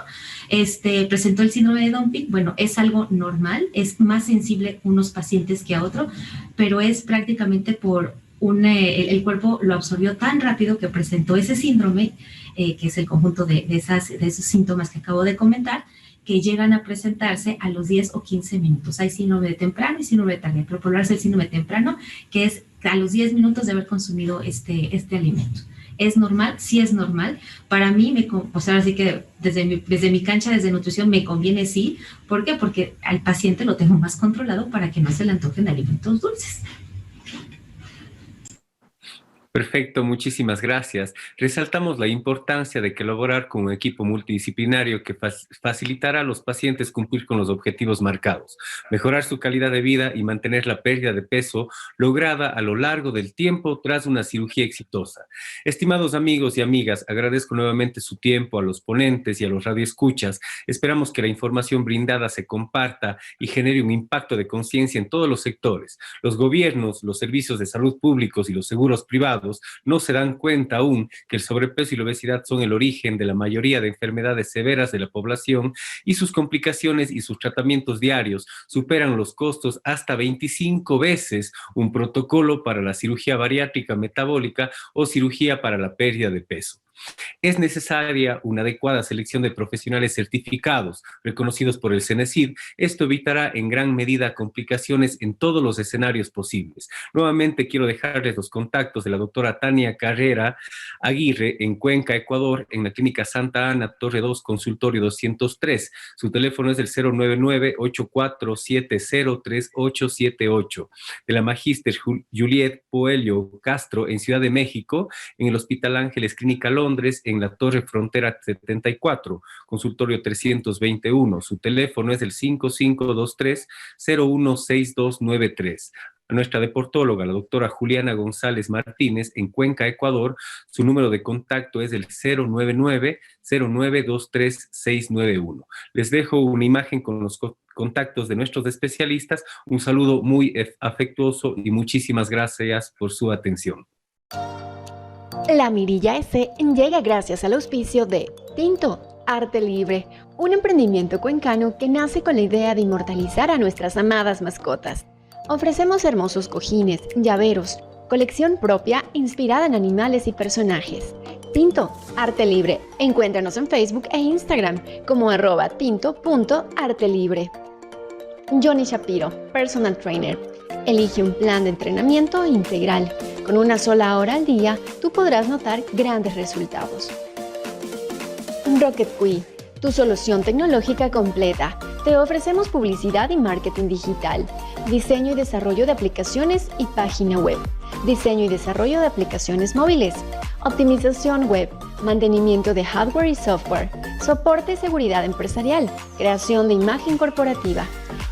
presentó el síndrome de dumping. Bueno, es algo normal, es más sensible unos pacientes que a otros, pero es prácticamente por el cuerpo lo absorbió tan rápido que presentó ese síndrome, que es el conjunto de esos síntomas que acabo de comentar, que llegan a presentarse a los 10 o 15 minutos. Hay síndrome de temprano y síndrome de tardía, pero por lo general es el síndrome de temprano, que es a los 10 minutos de haber consumido este alimento. ¿Es normal? Sí es normal. Para mí, ahora sí que desde mi cancha, desde nutrición, me conviene sí. ¿Por qué? Porque al paciente lo tengo más controlado para que no se le antojen alimentos dulces.
Perfecto, muchísimas gracias. Resaltamos la importancia de colaborar con un equipo multidisciplinario que facilitará a los pacientes cumplir con los objetivos marcados, mejorar su calidad de vida y mantener la pérdida de peso lograda a lo largo del tiempo tras una cirugía exitosa. Estimados amigos y amigas, agradezco nuevamente su tiempo a los ponentes y a los radioescuchas. Esperamos que la información brindada se comparta y genere un impacto de conciencia en todos los sectores. Los gobiernos, los servicios de salud públicos y los seguros privados no se dan cuenta aún que el sobrepeso y la obesidad son el origen de la mayoría de enfermedades severas de la población y sus complicaciones y sus tratamientos diarios superan los costos hasta 25 veces un protocolo para la cirugía bariátrica metabólica o cirugía para la pérdida de peso. Es necesaria una adecuada selección de profesionales certificados, reconocidos por el CENESID. Esto evitará en gran medida complicaciones en todos los escenarios posibles. Nuevamente quiero dejarles los contactos de la doctora Tania Carrera Aguirre en Cuenca, Ecuador, en la Clínica Santa Ana, Torre 2, Consultorio 203. Su teléfono es el 099-84703878. De la Magíster Juliet Poelio Castro en Ciudad de México, en el Hospital Ángeles Clínica Londres, en la Torre Frontera 74, consultorio 321. Su teléfono es el 5523-016293. A nuestra deportóloga, la doctora Juliana González Martínez, en Cuenca, Ecuador, su número de contacto es el 099-0923-691. Les dejo una imagen con los contactos de nuestros especialistas. Un saludo muy afectuoso y muchísimas gracias por su atención.
La Mirilla S llega gracias al auspicio de Tinto, Arte Libre, un emprendimiento cuencano que nace con la idea de inmortalizar a nuestras amadas mascotas. Ofrecemos hermosos cojines, llaveros, colección propia inspirada en animales y personajes. Tinto, Arte Libre. Encuéntranos en Facebook e Instagram como @tinto.artelibre. Johnny Shapiro, Personal Trainer. Elige un plan de entrenamiento integral. Con una sola hora al día, tú podrás notar grandes resultados. Rocket Q, tu solución tecnológica completa. Te ofrecemos publicidad y marketing digital, diseño y desarrollo de aplicaciones y página web, diseño y desarrollo de aplicaciones móviles, optimización web, mantenimiento de hardware y software, soporte y seguridad empresarial, creación de imagen corporativa.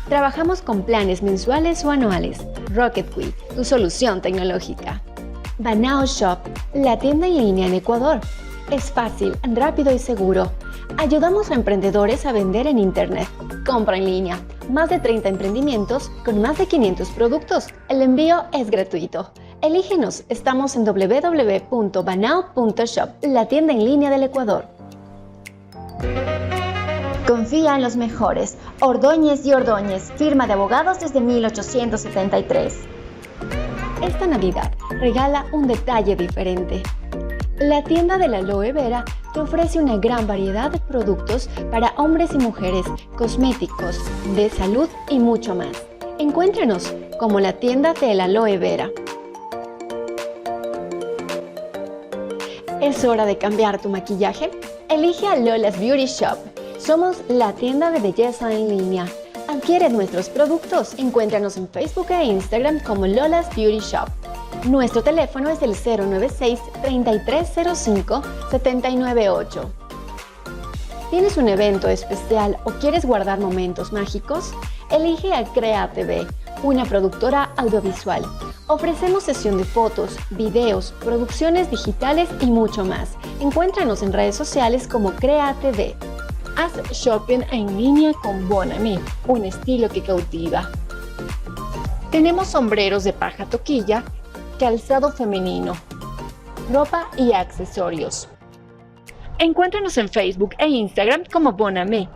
Trabajamos con planes mensuales o anuales. Rocket Q, tu solución tecnológica. Banao Shop, la tienda en línea en Ecuador. Es fácil, rápido y seguro. Ayudamos a emprendedores a vender en Internet. Compra en línea. Más de 30 emprendimientos con más de 500 productos. El envío es gratuito. Elígenos. Estamos en www.banao.shop, la tienda en línea del Ecuador. Confía en los mejores. Ordóñez y Ordóñez, firma de abogados desde 1873. Esta Navidad, regala un detalle diferente. La tienda de la Aloe Vera te ofrece una gran variedad de productos para hombres y mujeres, cosméticos, de salud y mucho más. Encuéntrenos como la tienda de la Aloe Vera. ¿Es hora de cambiar tu maquillaje? Elige a Lola's Beauty Shop. Somos la tienda de belleza en línea. Adquiere nuestros productos. Encuéntranos en Facebook e Instagram como Lola's Beauty Shop. Nuestro teléfono es el 096-3305-798. ¿Tienes un evento especial o quieres guardar momentos mágicos? Elige a Crea TV, una productora audiovisual. Ofrecemos sesión de fotos, videos, producciones digitales y mucho más. Encuéntranos en redes sociales como Crea TV. Haz shopping en línea con Bonami, un estilo que cautiva. Tenemos sombreros de paja toquilla, calzado femenino, ropa y accesorios. Encuéntranos en Facebook e Instagram como Bonami.